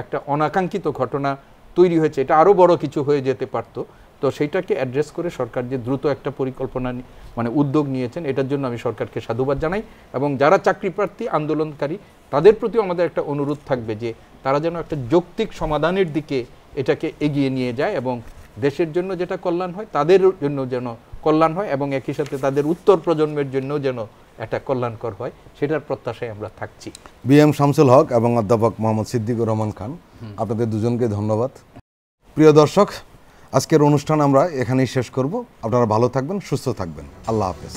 একটা অনাকাঙ্ক্ষিত ঘটনা তৈরি হয়েছে, এটা আরও বড় কিছু হয়ে যেতে পারতো। তো সেইটাকে অ্যাড্রেস করে সরকার যে দ্রুত একটা পরিকল্পনা মানে উদ্যোগ নিয়েছেন, এটার জন্য আমি সরকারকে সাধুবাদ জানাই। এবং যারা চাকরি প্রার্থী আন্দোলনকারী তাদের প্রতিও আমাদের একটা অনুরোধ থাকবে যে তারা যেন একটা যৌক্তিক সমাধানের দিকে এটাকে এগিয়ে নিয়ে যায় এবং দেশের জন্য যেটা কল্যাণ হয় তাদের জন্য যেন কল্যাণ হয় এবং একই সাথে তাদের উত্তর প্রজন্মের জন্য যেন একটা কল্যাণকর হয়, সেটার প্রত্যাশায় আমরা থাকছি। বিএম শামসুল হক এবং অধ্যাপক মোহাম্মদ সিদ্দিকুর রহমান খান, আপনাদের দুজনকে ধন্যবাদ। প্রিয় দর্শক, আজকের অনুষ্ঠান আমরা এখানেই শেষ করব। আপনারা ভালো থাকবেন, সুস্থ থাকবেন। আল্লাহ হাফেজ।